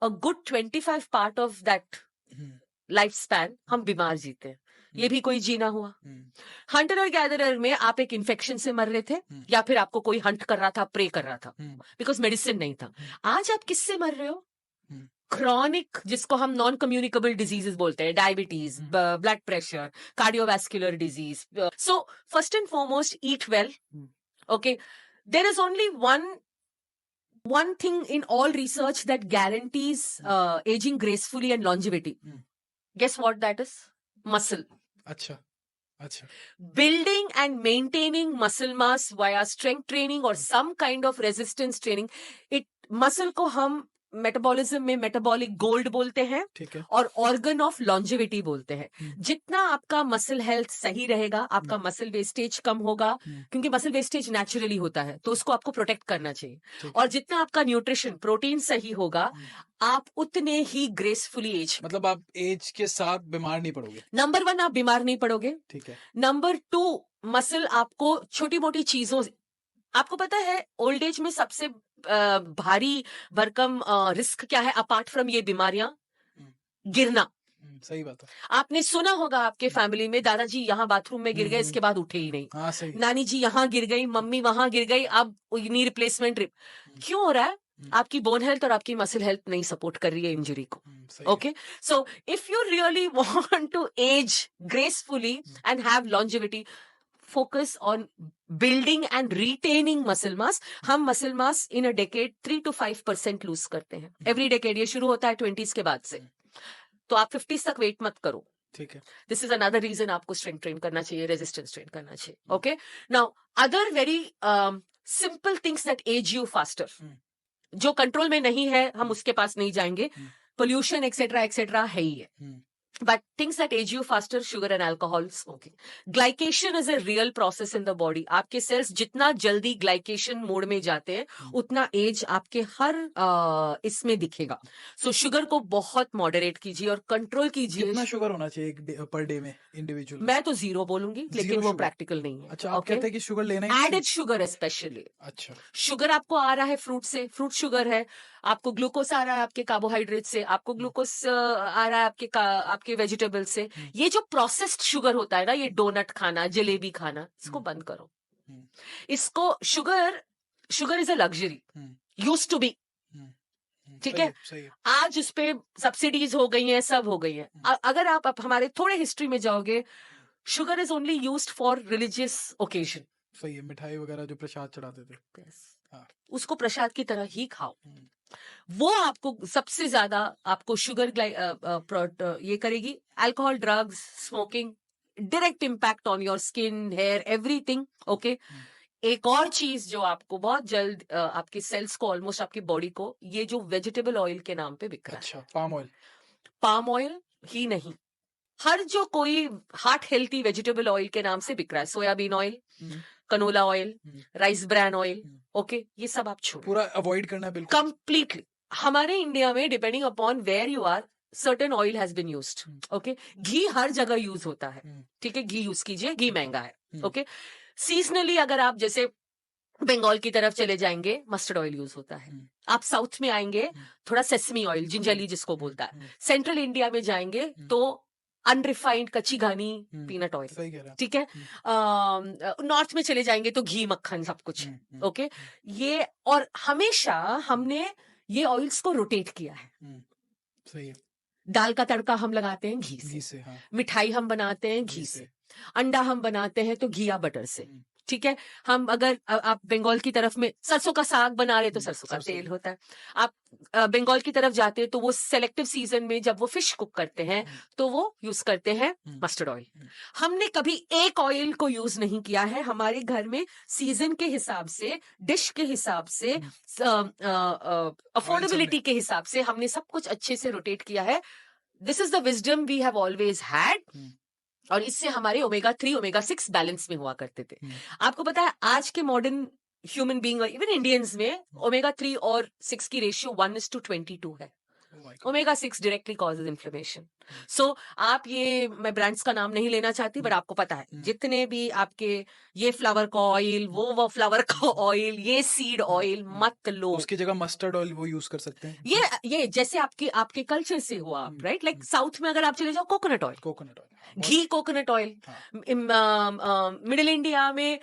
a good 25 part of that life span हम बीमार जीते हैं। ये भी कोई जीना हुआ। हंटर और गैदरर में आप एक इन्फेक्शन से मर रहे थे, या फिर आपको कोई हंट कर रहा था, प्रे कर रहा था, बिकॉज मेडिसिन नहीं था। आज आप किससे मर रहे हो? क्रॉनिक, जिसको हम नॉन कम्युनिकेबल डिजीजेस बोलते हैं, diabetes, blood pressure, cardiovascular disease. So first and foremost, eat well, okay. There is only one thing in all research that guarantees aging gracefully and longevity. Guess what that is? Muscle. अच्छा, अच्छा। Building and maintaining muscle mass via strength training or some kind of resistance training. Muscle को हम metabolism में metabolic gold बोलते हैं, ठीक है, और ऑर्गन ऑफ लॉन्जेविटी बोलते हैं। जितना आपका मसल हेल्थ सही रहेगा, आपका मसल वेस्टेज कम होगा, क्योंकि मसल वेस्टेज नेचुरली होता है, तो उसको आपको प्रोटेक्ट करना चाहिए। और जितना आपका न्यूट्रिशन, प्रोटीन सही होगा, आप उतने ही ग्रेसफुली एज, मतलब आप एज के साथ बीमार नहीं पड़ोगे। नंबर 1, आप बीमार नहीं पड़ोगे, ठीक है। नंबर 2, मसल आपको छोटी मोटी चीजों, आपको पता है ओल्ड एज में सबसे भारी भरकम रिस्क क्या है अपार्ट फ्रॉम ये बीमारियां? गिरना। सही बात है। आपने सुना होगा आपके फैमिली में, दादाजी यहाँ बाथरूम में गिर गए, इसके बाद उठे ही नहीं। हाँ, सही। नानी जी यहाँ गिर गई, मम्मी वहां गिर गई, अब नी रिप्लेसमेंट। क्यों हो रहा है? आपकी बोन हेल्थ और आपकी मसल हेल्थ नहीं सपोर्ट कर रही है इंजरी को। Okay, so if you really want to age gracefully and have longevity, focus on building and retaining muscle mass. हम muscle mass in a decade 3 to 5% lose करते हैं every decade। ये शुरू होता है 20s के बाद से, तो आप 50s तक वेट मत करो, ठीक है। दिस इज अनदर रीजन आपको स्ट्रेंथ ट्रेन करना चाहिए, रेजिस्टेंस ट्रेन करना चाहिए। Okay, now other very simple things that age you faster, hmm. जो कंट्रोल में नहीं है हम उसके पास नहीं जाएंगे, पोल्यूशन एक्सेट्रा है ही है, but things that age you faster, sugar and alcohol, smoking. Glycation is a real process in the body. आपके सेल्स जितना जल्दी ग्लाइकेशन मोड में जाते हैं उतना एज आपके हर इसमें दिखेगा. सो शुगर को बहुत मॉडरेट कीजिए और कंट्रोल कीजिए. कितना शुगर होना चाहिए एक पर डे में इंडिविजुअल? मैं तो 0 बोलूंगी, लेकिन वो sugar? प्रैक्टिकल नहीं है. अच्छा, आप कहते हैं कि शुगर लेना ही एडेड शुगर स्पेशली. अच्छा, शुगर आपको आ रहा है फ्रूट से, फ्रूट शुगर है. आपको ग्लूकोज आ रहा है आपके कार्बोहाइड्रेट से, आपको ग्लूकोज आ रहा है आपके वेजिटेबल से. ये जो प्रोसेस्ड शुगर होता है ना, ये डोनट खाना, जलेबी खाना, इसको बंद करो. इसको sugar is a luxury, used to be. ठीक है, आज उस पे सब्सिडीज हो गई हैं, सब हो गई हैं. अगर आप हमारे थोड़े हिस्ट्री में जाओगे, sugar is only used for religious occasion. सही है, मिठाई वगैरह जो प्रसाद चढ़ाते थे, उसको प्रसाद की तरह ही खाओ. वो आपको सबसे ज्यादा आपको शुगर ये करेगी. Alcohol, drugs, smoking, direct impact on your skin, hair, everything. Okay, एक और चीज जो आपको बहुत जल्द आपके सेल्स को, ऑलमोस्ट आपकी बॉडी को, ये जो वेजिटेबल ऑयल के नाम पे बिक रहा है. अच्छा, पाम ऑयल. पाम ऑयल ही नहीं, हर जो कोई हार्ट हेल्थी वेजिटेबल ऑयल के नाम से बिक रहा है. Soybean oil, canola oil, rice bran oil, okay, ये सब आप छोड़ो, पूरा अवॉइड करना है बिल्कुल कंप्लीटली. हमारे इंडिया में depending upon where you are, certain oil has been used. Okay, घी हर जगह यूज होता है. ठीक है, घी यूज कीजिए, घी महंगा है. ओके, सीजनली अगर आप जैसे बंगाल की तरफ चले जाएंगे, मस्टर्ड ऑयल यूज होता है. आप साउथ में आएंगे, थोड़ा सेसमी ऑयल, जिंजरली जिसको बोलता है. सेंट्रल इंडिया में जाएंगे तो अनरिफाइंड कच्ची घानी पीनट ऑयल. ठीक है, नॉर्थ में चले जाएंगे तो घी, मक्खन, सब कुछ. ओके, ये, और हमेशा हमने ये ऑयल्स को रोटेट किया है. सही है. दाल का तड़का हम लगाते हैं घी से, हाँ. मिठाई हम बनाते हैं घी से, अंडा हम बनाते हैं तो घी या बटर से. ठीक है, हम अगर आप बंगाल की तरफ में सरसों का साग बना रहे तो सरसों का तेल होता है. आप बंगाल की तरफ जाते हैं तो वो सेलेक्टिव सीजन में जब वो फिश कुक करते हैं तो वो यूज करते हैं मस्टर्ड ऑयल. हमने कभी एक ऑयल को यूज नहीं किया है. हमारे घर में सीजन के हिसाब से, डिश के हिसाब से, अफोर्डेबिलिटी के हिसाब से हमने सब कुछ अच्छे से रोटेट किया है. This is the wisdom we have always had. और इससे हमारे ओमेगा 3, ओमेगा 6 बैलेंस में हुआ करते थे. आपको पता है आज के modern human being, even Indians में, ओमेगा 3 और 6 की रेशियो 1:22 है. Omega 6 directly causes inflammation. So आप ये, मैं ब्रांड्स का नाम नहीं लेना चाहती, बट आपको पता है जितने भी आपके ये फ्लावर का ऑयल, वो फ्लावर का ऑयल, ये सीड ऑयल मत लो. उसकी जगह मस्टर्ड ऑयल वो यूज कर सकते हैं. ये जैसे आपके कल्चर से हुआ, राइट? लाइक साउथ में अगर आप चले जाओ, कोकोनट ऑयल, घी, कोकोनट ऑयल. मिडिल इंडिया में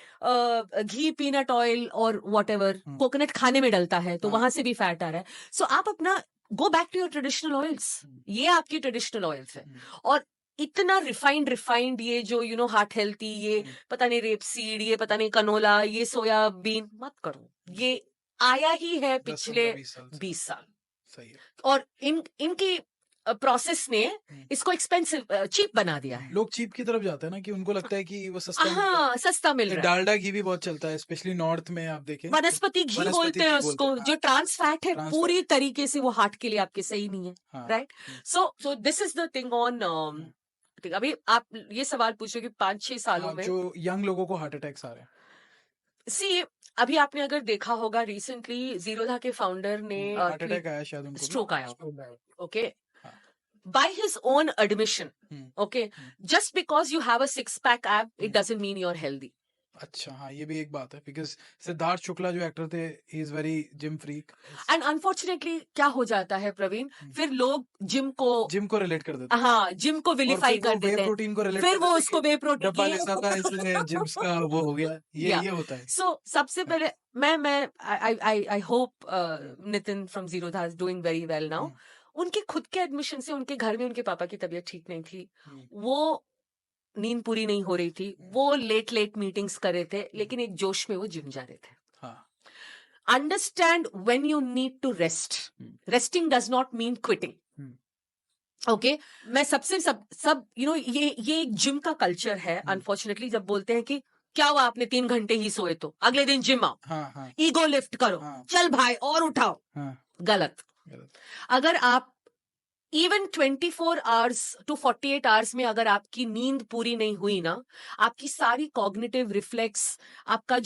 घी, पीनट ऑयल और व्हाटएवर कोकोनट खाने में डलता है तो वहां से भी फैट आ रहा है. सो आप अपना go back to your traditional oils. ये आपकी ट्रेडिशनल ऑयल्स है. और इतना रिफाइंड ये जो हार्ट हेल्थी, ये पता नहीं रेप सीड, ये पता नहीं कनोला, ये सोयाबीन मत करो. ये आया ही है पिछले 20 साल. सही है. और इनकी प्रोसेस ने इसको एक्सपेंसिव, चीप बना दिया है. लोग चीप की तरफ जाते हैं ना, कि उनको लगता है कि वो सस्ता. हाँ, सस्ता मिल रहा है. डालडा घी भी बहुत चलता है, स्पेशली नॉर्थ में. आप देखें, वनस्पति घी बोलते हैं उसको, जो ट्रांस फैट है, पूरी तरीके से वो हार्ट के लिए आपके सही नहीं है. Right? So this is the thing on. अभी आप ये सवाल पूछो कि 5-6 सालों में जो यंग लोगों को हार्ट अटैक्स आ रहे हैं. सी, अभी आपने अगर देखा होगा, रिसेंटली जीरोधा के फाउंडर ने हार्ट अटैक आया, शायद उनको स्ट्रोक आया. Okay, by his own admission. Okay, just because you have a 6-pack ab, it doesn't mean you're healthy. अच्छा, हाँ, ये भी एक बात है. बिकॉज सिद्धार्थ शुक्ला जो एक्टर थे, he is very gym freak. And unfortunately क्या हो जाता है प्रवीण, फिर लोग जिम को रिलेट कर देते हैं. हाँ, जिम को विलिफाई कर देते हैं, प्रोटीन को रिलेट, फिर वो उसको वे प्रोटीन डब्बा ले आता है, इसलिए जिम का वो हो गया. ये होता है. सो सबसे पहले मैं I hope Nitin from Zerodha is doing very well now. उनके खुद के एडमिशन से उनके घर में उनके पापा की तबीयत ठीक नहीं थी, वो नींद पूरी नहीं हो रही थी, वो लेट मीटिंग्स कर रहे थे, लेकिन एक जोश में वो जिम जा रहे थे. Understand when you need to rest. Resting does not mean quitting. Okay, मैं सबसे सब ये एक जिम का कल्चर है. अनफॉर्चुनेटली जब बोलते हैं कि क्या हुआ आपने 3 घंटे ही सोए तो अगले दिन जिम आओ, हाँ हाँ ईगो लिफ्ट करो, हाँ। चल भाई और उठाओ। हाँ गलत। गलत। अगर आप इवन 24 आवर्स टू 48 आवर्स में अगर आपकी नींद पूरी नहीं हुई ना, आपकी सारी कॉग्निटिव रिफ्लेक्स, आपका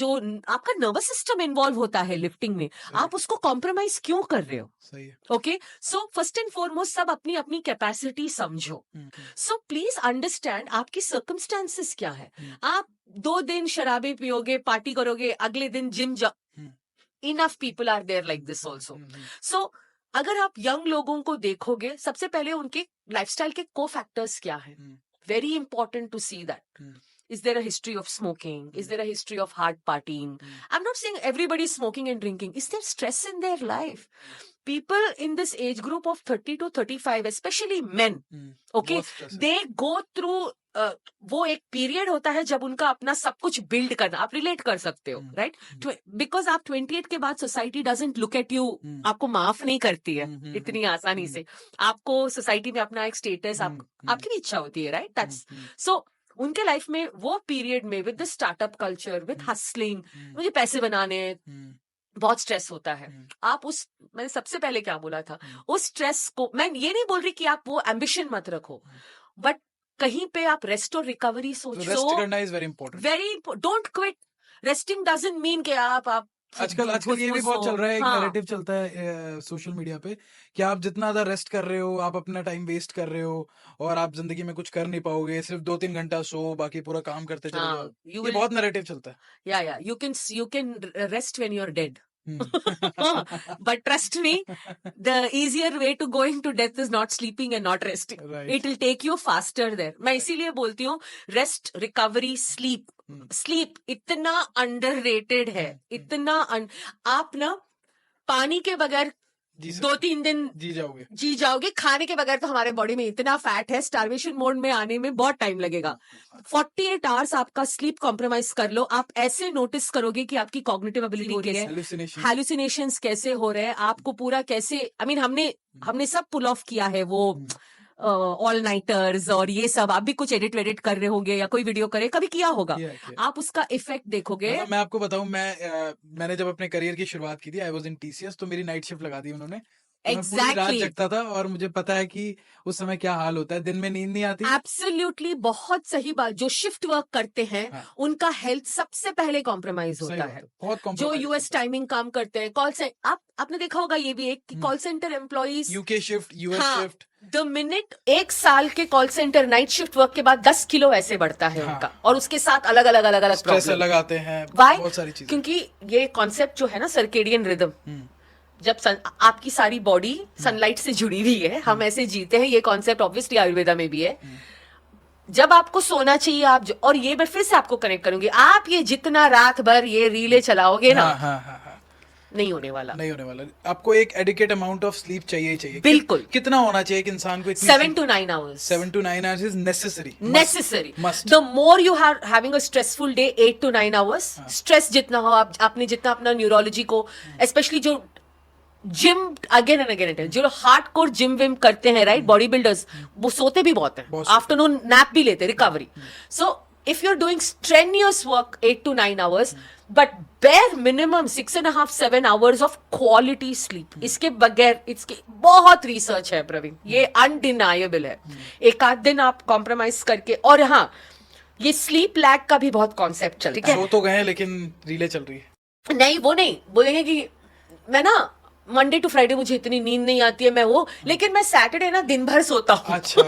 नर्वस सिस्टम इन्वॉल्व होता है लिफ्टिंग में, आप उसको कॉम्प्रोमाइज क्यों कर रहे हो? सही है। Okay, so first and foremost सब अपनी अपनी कैपेसिटी समझो। सो प्लीज अंडरस्टैंड आपकी सर्कमस्टांसेस क्या है। आप 2 दिन शराबे पियोगे, पार्टी करोगे, अगले दिन जिम जाओ, enough people are there like this also. So अगर आप यंग लोगों को देखोगे, सबसे पहले उनके लाइफस्टाइल के को फैक्टर्स क्या है, very important to see that. Is there a history of smoking? Is there a history of hard partying? I'm not saying everybody is smoking and drinking. Is there stress in their life? People in this age group of 30 to 35, especially men, okay, they go through वो एक period होता है जब उनका अपना सब कुछ build करना, आप रिलेट कर सकते हो, राइट? बिकॉज आप 28 के बाद society doesn't look at you, आपको माफ नहीं करती है इतनी आसानी से। आपको सोसाइटी में अपना एक स्टेटस, आपकी भी इच्छा होती है, राइट? दैट्स सो उनके लाइफ में वो पीरियड में with the startup culture, with hustling, मुझे पैसे बनाने, बहुत स्ट्रेस होता है। आप मैंने सबसे पहले क्या बोला था, उस स्ट्रेस को, मैं ये नहीं बोल रही कि आप वो एम्बिशन मत रखो, बट कहीं पे आप रेस्ट और रिकवरी सोचो। रेस्ट करना is very important. Very don't quit. Resting doesn't mean कि आप आजकल ये भी बहुत चल रहा है, एक नैरेटिव चलता है सोशल मीडिया पे कि आप जितना ज्यादा रेस्ट कर रहे हो, आप अपना टाइम वेस्ट कर रहे हो और आप जिंदगी में कुछ कर नहीं पाओगे, सिर्फ 2-3 घंटा सो, बाकी पूरा काम करते चले जाओ। ये बहुत नैरेटिव चलता है। या you can rest when you are dead. But trust me, the easier way to going to death is not sleeping and not resting. Right. It will take you faster there. मैं इसीलिए बोलती हूँ rest, recovery, sleep इतना underrated है, इतना आप ना पानी के बगैर 2-3 दिन जी जाओगे, खाने के बगैर तो हमारे बॉडी में इतना फैट है, स्टार्वेशन मोड में आने में बहुत टाइम लगेगा। 48 आवर्स आपका स्लीप कॉम्प्रोमाइज कर लो, आप ऐसे नोटिस करोगे कि आपकी कॉग्निटिव एबिलिटी क्या है, हैलुसिनेशंस कैसे हो रहे हैं, आपको पूरा कैसे, हमने सब पुल ऑफ किया है वो ऑल नाइटर्स और ये सब। आप भी कुछ एडिट कर रहे होंगे या कोई वीडियो करे, कभी किया होगा, आप उसका इफेक्ट देखोगे। मैं आपको बताऊं, मैंने जब अपने करियर की शुरुआत की थी, आई वाज इन TCS, तो मेरी नाइट शिफ्ट लगा दी उन्होंने। Exactly. रात जगता था और मुझे पता है कि उस समय क्या हाल होता है, दिन में नींद नहीं आती। एब्सोल्युटली, बहुत सही बात। जो शिफ्ट वर्क करते हैं उनका हेल्थ सबसे पहले कॉम्प्रोमाइज होता है। जो US टाइमिंग काम करते हैं, कॉल सेंटर, आपने देखा होगा ये भी एक call centre employees, UK shift, US shift, the minute 1 साल के call centre night shift work के बाद 10 किलो ऐसे बढ़ता है उनका, और उसके साथ अलग अलग स्ट्रेस अलग आते हैं, बहुत सारी चीजें। क्योंकि ये कॉन्सेप्ट जो है ना सर्केडियन रिदम, जब आपकी सारी बॉडी सनलाइट से जुड़ी हुई है, हम ऐसे जीते हैं, ये कॉन्सेप्ट ऑब्वियसली आयुर्वेदा में भी है। जब आपको सोना चाहिए और ये मैं फिर से आपको कनेक्ट करूंगी, आप ये जितना रात भर ये रीले चलाओगे ना, नहीं होने वाला। आपको एक एडिकेट अमाउंट ऑफ स्लीप चाहिए। बिल्कुल। कितना होना चाहिए एक इंसान को? 7 to 9 hours। 7 to 9 hours is necessary। Must। The more you are having a stressful day, 8 to 9 hours। Stress जितना हो, आपने जितना अपना न्यूरोलॉजी को, स्पेशली जो जिम अगेन एंड अगेन, जो हार्डकोर जिम विम करते हैं, राइट, बॉडी बिल्डर्स, वो सोते भी बहुत हैं, आफ्टरनून नैप भी लेते, recovery. So if you are doing strenuous work 8 to 9 hours, but bare minimum 6.5-7 hours of quality sleep. इसके बगैर, इसके बहुत रिसर्च है प्रवीण, ये अनडिनाइबल है। एक आध दिन आप कॉम्प्रोमाइज करके, और हाँ, ये स्लीप लैग का भी बहुत कॉन्सेप्ट चलता है। सो तो गए लेकिन रीले चल रही है। नहीं, वो नहीं बोलेंगे कि मैं ना मंडे टू फ्राइडे मुझे इतनी नींद नहीं आती है, मैं वो, लेकिन मैं सैटरडे ना दिन भर सोता हूँ। अच्छा।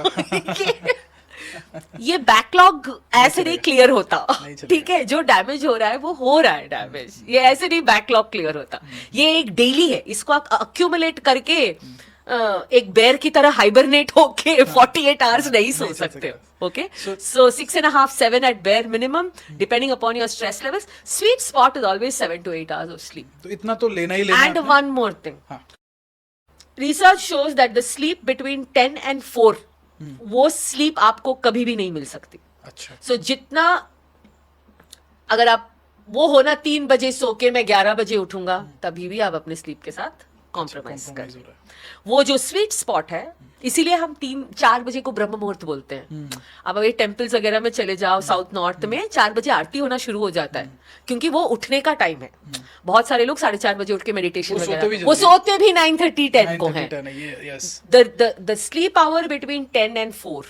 ये बैकलॉग ऐसे नहीं क्लियर होता, ठीक है? जो डैमेज हो रहा है वो हो रहा है डैमेज, ये ऐसे नहीं बैकलॉग क्लियर होता। ये एक डेली है, इसको आप अक्यूमुलेट करके एक बेर की तरह हाइबरनेट होके 48 आवर्स नहीं सो सकते हो। Okay, so 6.5-7 at bare minimum, depending upon your stress levels. Sweet spot is always 7 to 8 hours of sleep. तो इतना तो लेना ही लेना। And one more thing, research shows that the sleep between 10 and 4, वो sleep आपको कभी भी नहीं मिल सकती। अच्छा। So जितना, अगर आप वो होना 3 बजे सो के मैं 11 बजे उठूंगा, तभी भी आप अपने sleep के साथ कॉम्प्रोमाइज कर compromise हो रहा है। वो जो स्वीट स्पॉट है, इसीलिए हम 3-4 बजे को ब्रह्म मुहूर्त बोलते हैं। अब अगर टेम्पल्स वगैरह में चले जाओ साउथ नॉर्थ में 4 बजे आरती होना शुरू हो जाता है, क्योंकि वो उठने का टाइम है। बहुत सारे लोग 4:30 बजे उठ के मेडिटेशन वगैरह, वो सोते भी 9:30-10 को है। 9:30 ये yes। The sleep hour between 10 and 4,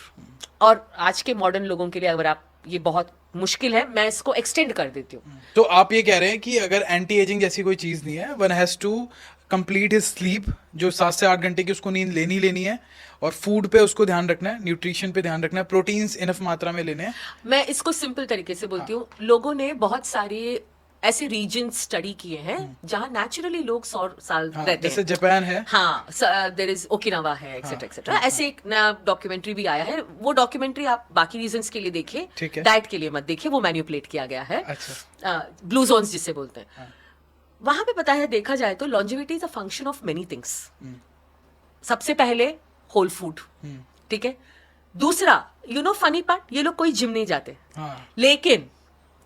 और आज के मॉडर्न लोगों के लिए अगर आप, ये बहुत मुश्किल है, मैं इसको एक्सटेंड कर देती हूँ। तो आप ये कह रहे हैं कि अगर एंटी एजिंग जैसी कोई चीज नहीं है, one has to complete his sleep, जो 7 से 8 घंटे की उसको नींद लेनी है, और फूड पे उसको ध्यान रखना है, न्यूट्रिशन पे ध्यान रखना है, प्रोटीन्स इनफ मात्रा में लेने हैं। मैं इसको सिंपल तरीके से बोलती हूँ, लोगों ने बहुत सारे ऐसे रीजन स्टडी किए हैं जहां नेचुरली लोग 100 साल रहते हैं, जैसे जापान है, हाँ, देयर इज ओकिनावा है, एक्सेट्रा एक्सेट्रा। ऐसे एक नया डॉक्यूमेंट्री भी आया है, वो डॉक्यूमेंट्री आप बाकी रीजंस के लिए देखिए, ठीक है। डाइट के लिए मत देखिए, वो मैनिपुलेट किया गया है। अच्छा, ब्लू जोन्स जिसे बोलते हैं, वहां पे पता है, देखा जाए तो longevity is a function of many things. सबसे पहले होल फूड, ठीक है। दूसरा, यू नो फनी पार्ट, ये लोग कोई जिम नहीं जाते, लेकिन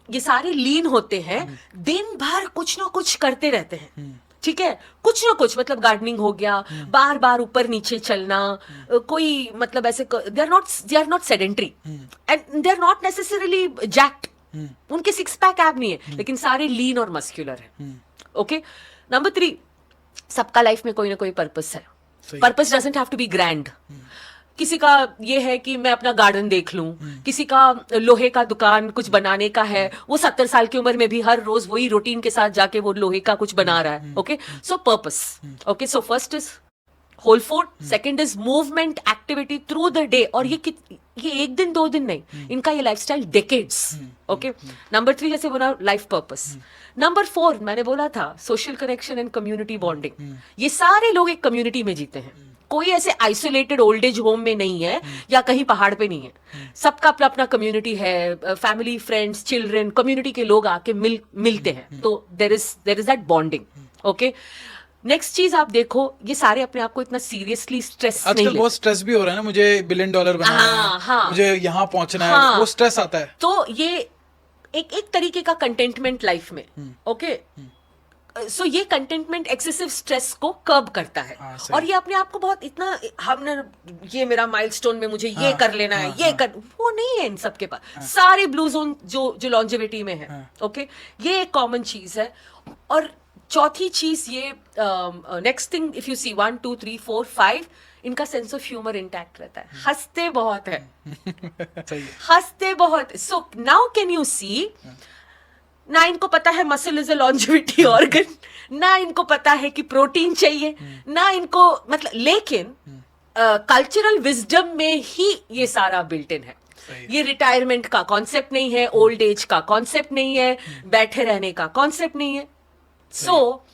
ये सारे लीन होते हैं, दिन भर कुछ ना कुछ करते रहते हैं, ठीक है। कुछ ना कुछ, मतलब गार्डनिंग हो गया, बार बार ऊपर नीचे चलना, कोई मतलब ऐसे, they are not sedentary and they are not necessarily jacked, उनके 6 पैक ऐब नहीं है, लेकिन सारे लीन और मस्क्यूलर है। ओके, नंबर 3, सबका लाइफ में कोई ना कोई पर्पस है। Purpose doesn't have to be grand. किसी का ये है कि मैं अपना गार्डन देख लूं, किसी का लोहे का दुकान कुछ बनाने का है, वो 70 साल की उम्र में भी हर रोज वही रूटीन के साथ जाके वो लोहे का कुछ बना रहा है। Okay, so purpose. Okay, so first is whole food, second is movement, activity through the day, और ये 1 दिन 2 दिन नहीं, इनका ये लाइफस्टाइल डेकेड्स। ओके, नंबर 3 जैसे बोला लाइफ पर्पस। नंबर 4 मैंने बोला था social connection and community bonding. ये सारे लोग एक कम्युनिटी में जीते हैं, कोई ऐसे आइसोलेटेड ओल्ड एज होम में नहीं है या कहीं पहाड़ पे नहीं है। सबका अपना अपना कम्युनिटी है, फैमिली, फ्रेंड्स, चिल्ड्रन, कम्युनिटी के लोग आके मिलते हैं, तो there is that bonding. Okay, next चीज आप देखो, ये सारे अपने आप को इतना सीरियसली स्ट्रेस नहीं आजकल बहुत स्ट्रेस भी हो रहा है ना, मुझे $1 बिलियन बनाना है, हाँ, मुझे यहाँ पहुंचना है, वो स्ट्रेस आता है। तो ये एक तरीके का कंटेंटमेंट लाइफ में। ओके, सो ये कंटेंटमेंट एक्सेसिव स्ट्रेस को कर्ब करता है, और ये अपने आप को बहुत इतना, हमने ये मेरा माइलस्टोन में मुझे ये कर लेना है, ये कर, वो नहीं है इन सब के पास। सारे ब्लू जोन जो लॉन्जेविटी में है, ओके, ये एक कॉमन चीज है। और चौथी चीज ये, next thing, if you see 1 2 3 4 5, इनका सेंस ऑफ ह्यूमर इंटैक्ट रहता है, हंसते बहुत है, हंसते बहुत। So now can you see, ना इनको पता है muscle is a longevity organ, ना इनको पता है कि प्रोटीन चाहिए, ना इनको मतलब, लेकिन कल्चरल विजडम में ही ये सारा बिल्ट इन है। ये रिटायरमेंट का कॉन्सेप्ट नहीं है, ओल्ड एज का कॉन्सेप्ट नहीं है, बैठे रहने का कॉन्सेप्ट नहीं है। So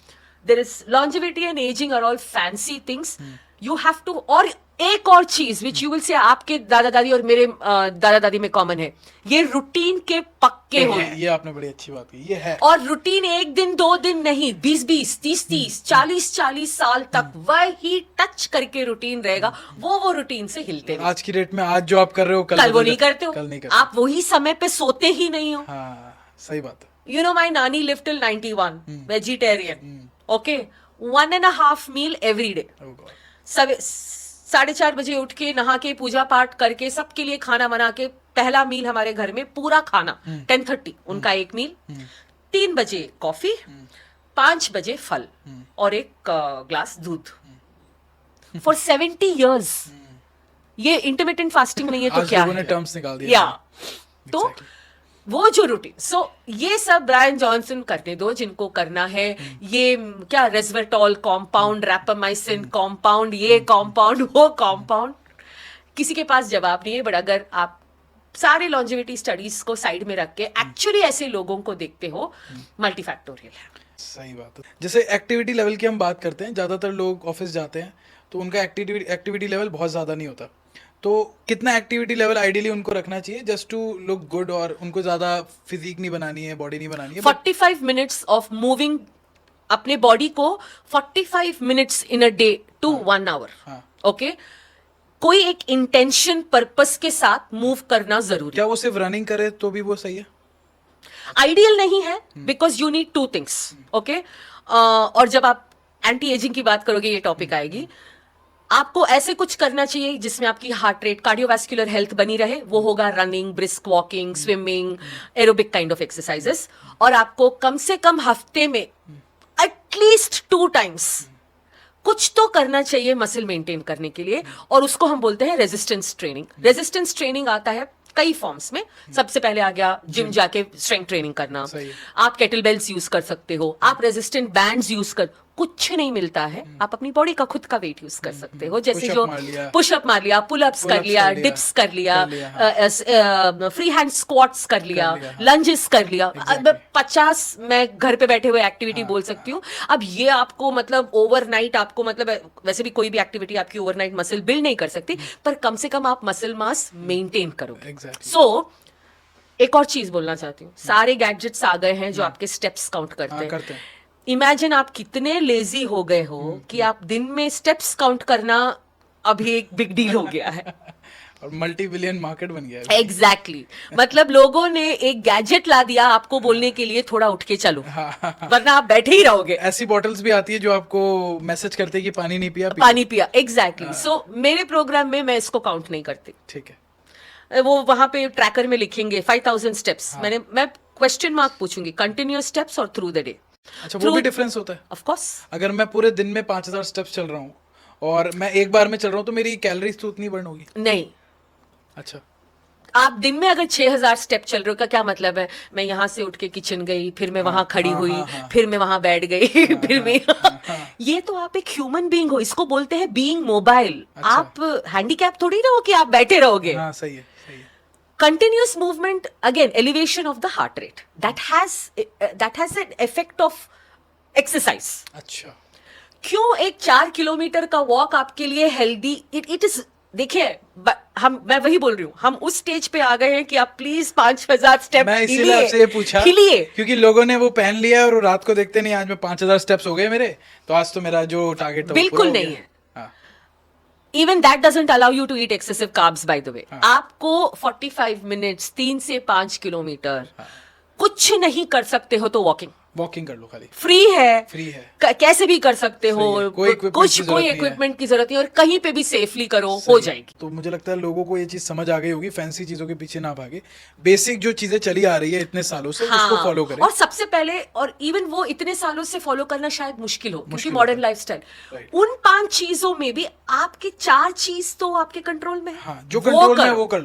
there is longevity and ageing are all fancy things, you have to. और एक और चीज विच यू विल से, आपके दादा दादी और मेरे दादा दादी में कॉमन है, ये रूटीन के पक्के हो। ये आपने बड़ी अच्छी बात की, ये है। और रूटीन 1 दिन 2 दिन नहीं, 20-20, 30-30, 40-40 साल तक वही टच करके रूटीन रहेगा, वो रूटीन से हिलते नहीं। आज की डेट में आज जो आप कर रहे हो, कल वो नहीं करते हो, कल नहीं करते। आप वही समय पे सोते ही नहीं हो। हाँ, सही बात है। You know, my nanny lived till 91, vegetarian. Okay, 1.5 meal every day. Oh God. 4:30 बजे उठ के नहा के पूजा पाठ करके सबके लिए खाना बना के, पहला मील हमारे घर में पूरा खाना 10:30 उनका एक मील, 3 बजे कॉफी, 5 बजे फल और एक ग्लास दूध, फॉर 70 years। ये इंटरमिटेंट फास्टिंग नहीं है तो क्या है? टर्म्स निकाल दिया। या तो वो जो रूटीन, सो ये सब ब्रायन जॉनसन करने दो जिनको करना है। ये क्या, रेस्वेटॉल कॉम्पाउंड, रैपामाइसिन कॉम्पाउंड, ये कॉम्पाउंड, वो कॉम्पाउंड, किसी के पास जवाब नहीं है। बट अगर आप सारे लॉन्जेविटी स्टडीज को साइड में रख के एक्चुअली ऐसे लोगों को देखते हो, मल्टीफैक्टोरियल है। सही बात है। जैसे एक्टिविटी लेवल की हम बात करते हैं, ज्यादातर लोग ऑफिस जाते हैं तो उनका एक्टिविटी लेवल बहुत ज्यादा नहीं होता, तो कितना एक्टिविटी लेवल आइडियली उनको रखना चाहिए जस्ट टू लुक गुड, और उनको ज्यादा फिजिक नहीं बनानी है, बॉडी नहीं बनानी है? 45 मिनट्स ऑफ मूविंग अपने बॉडी को, 45 minutes in a day to 1 hour। Okay, कोई एक इंटेंशन पर्पस के साथ मूव करना जरूरी। क्या वो सिर्फ रनिंग करे तो भी वो सही है? आइडियल नहीं है, because you need 2 things. Okay, और जब आप एंटी एजिंग की बात करोगे ये टॉपिक आएगी। आपको ऐसे कुछ करना चाहिए जिसमें आपकी हार्ट रेट, कार्डियोवैस्कुलर हेल्थ बनी रहे। वो होगा running, brisk walking, swimming, aerobic kind of exercises. और आपको कम से कम हफ्ते में एटलीस्ट 2 टाइम्स कुछ तो करना चाहिए मसल मेंटेन करने के लिए, और उसको हम बोलते हैं रेजिस्टेंस ट्रेनिंग। रेजिस्टेंस ट्रेनिंग आता है कई फॉर्म्स में। सबसे पहले आ गया जिम जाके स्ट्रेंथ ट्रेनिंग करना, आप केटल बेल्स यूज कर सकते हो, आप रेजिस्टेंट बैंड्स यूज कर, कुछ नहीं मिलता है, आप अपनी बॉडी का खुद का वेट यूज कर सकते हो, जैसे जो पुशअप मार लिया, पुल अप्स कर लिया, डिप्स कर लिया, फ्री हैंड स्क्वाट्स कर लिया, लंजेस कर लिया। अब 50 मैं घर पे बैठे हुए एक्टिविटी बोल सकती हूँ। अब ये आपको मतलब ओवरनाइट आपको मतलब वैसे भी कोई भी एक्टिविटी आपकी ओवरनाइट मसल बिल्ड नहीं कर सकती, पर कम से कम आप मसल मास मेंटेन करोगे। सो एक और चीज बोलना चाहती हूँ, सारे गैजेट्स आ गए हैं जो आपके स्टेप्स काउंट करते हैं। इमेजिन आप कितने लेजी हो गए हो कि आप दिन में स्टेप्स काउंट करना अभी एक बिग डील हो गया है और मल्टी बिलियन मार्केट बन गया है। एग्जैक्टली मतलब लोगों ने एक गैजेट ला दिया आपको बोलने के लिए थोड़ा उठ के चलो, वरना आप बैठे ही रहोगे। ऐसी बॉटल्स भी आती है जो आपको मैसेज करते हैं कि पानी नहीं पिया, पानी पिया। एग्जैक्टली। सो मेरे प्रोग्राम में मैं इसको काउंट नहीं करती। ठीक है, वो वहां पे ट्रैकर में लिखेंगे 5000 स्टेप्स। मैं क्वेश्चन मार्क पूछूंगी, कंटिन्यूअस स्टेप्स और थ्रू द डे। अच्छा, वो भी डिफरेंस होता है? Of course. अगर मैं पूरे दिन में 5000 स्टेप्स चल रहा हूँ और मैं एक बार में चल रहा हूँ तो मेरी कैलोरीज तो उतनी बर्न होगी? नहीं। अच्छा, आप दिन में अगर 6000 स्टेप चल रहे हो का क्या मतलब है? मैं यहाँ से उठ के किचन गई, फिर मैं वहां खड़ी हुई, फिर मैं वहां बैठ गई, फिर मैं ये तो आप एक ह्यूमन बीइंग हो, इसको बोलते हैं बीइंग मोबाइल। आप हैंडीकैप थोड़ी ना हो कि आप बैठे रहोगे। हाँ, सही है। Continuous movement, again, elevation of the heart rate. That has an effect of exercise. अच्छा, क्यों एक 4 किलोमीटर का वॉक आपके लिए हेल्दी? इट इज, देखिए मैं वही बोल रही हूँ, हम उस स्टेज पे आ गए हैं कि आप प्लीज 5000 स्टेप। मैं इसीलिए आपसे ये पूछा क्योंकि लोगों ने वो पहन लिया है और वो रात को देखते नहीं आज में 5000 स्टेप्स हो गए मेरे, तो आज तो मेरा जो टारगेट था बिल्कुल नहीं है। Even that doesn't allow you to eat excessive carbs, by the way. आपको 45 मिनट्स 3 से 5 किलोमीटर कुछ नहीं कर सकते हो तो वॉकिंग कर लो, खाली फ्री है कैसे भी कर सकते हो, कोई इक्विपमेंट की जरूरत नहीं, और कहीं पे भी सेफली करो, हो जाएगी। तो मुझे लगता है लोगों को ये चीज समझ आ गई होगी, फैंसी चीजों के पीछे ना भागे, बेसिक जो चीजें चली आ रही है इतने सालों से उसको फॉलो करें। और सबसे पहले, और इवन वो इतने सालों से फॉलो करना शायद मुश्किल हो क्योंकि मॉडर्न लाइफस्टाइल, उन 5 चीजों में भी आपके 4 चीज तो आपके कंट्रोल में है। जो कंट्रोल में है वो कर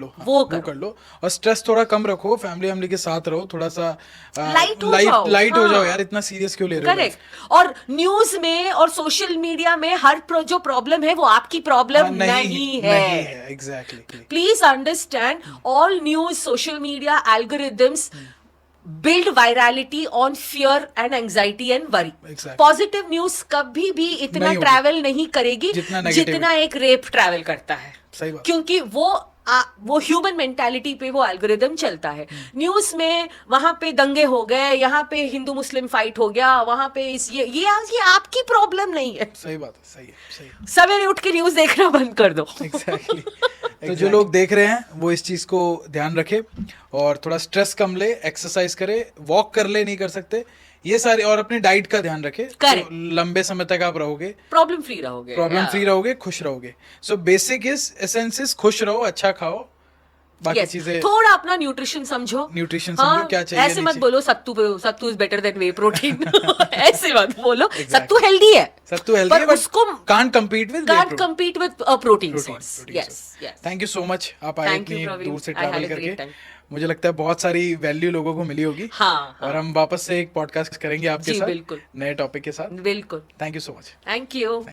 लो, और स्ट्रेस थोड़ा कम रखो, फैमिली के साथ रहो, थोड़ा सा लाइट हो जाओ यार, इतना सीरियस क्यों ले रहे हो? करेक्ट। और न्यूज में और सोशल मीडिया में हर जो प्रॉब्लम है वो आपकी प्रॉब्लम नहीं है। Exactly. Please understand, all news, social media algorithms build virality on fear and anxiety and worry. Positive news कभी भी इतना ट्रैवल नहीं करेगी जितना एक रेप ट्रैवल करता है। सही बात। क्योंकि वो ह्यूमन मेंटालिटी पे वो एल्गोरिदम चलता है। न्यूज में वहां पे दंगे हो गए, यहाँ पे हिंदू मुस्लिम फाइट हो गया, वहां पे ये आपकी प्रॉब्लम नहीं है। सही बात है, सही है। सवेरे उठ के न्यूज देखना बंद कर दो। एग्जैक्टली। तो जो लोग देख रहे हैं वो इस चीज को ध्यान रखे और थोड़ा स्ट्रेस कम ले, एक्सरसाइज करे, वॉक कर ले, नहीं कर सकते ये सारे, और अपनी डाइट का ध्यान रखे, तो लंबे समय तक आप रहोगे, प्रॉब्लम फ्री रहोगे, खुश रहोगे। सो बेसिक इज एसेंसेस, खुश रहो, अच्छा खाओ, बाकी चीजें थोड़ा अपना न्यूट्रिशन समझो, क्या चाहिए। ऐसे मत बोलो sattu is better than whey protein ऐसे मत बोलो। सत्तू हेल्दी है, पर उसको can't compete with protein source. Yes. Thank you so much, आप आए इतनी दूर से ट्रैवल करके। मुझे लगता है बहुत सारी वैल्यू लोगों को मिली होगी। और हम वापस से एक पॉडकास्ट करेंगे आपके साथ, बिल्कुल नए टॉपिक के साथ। बिल्कुल। Thank you so much. Thank you.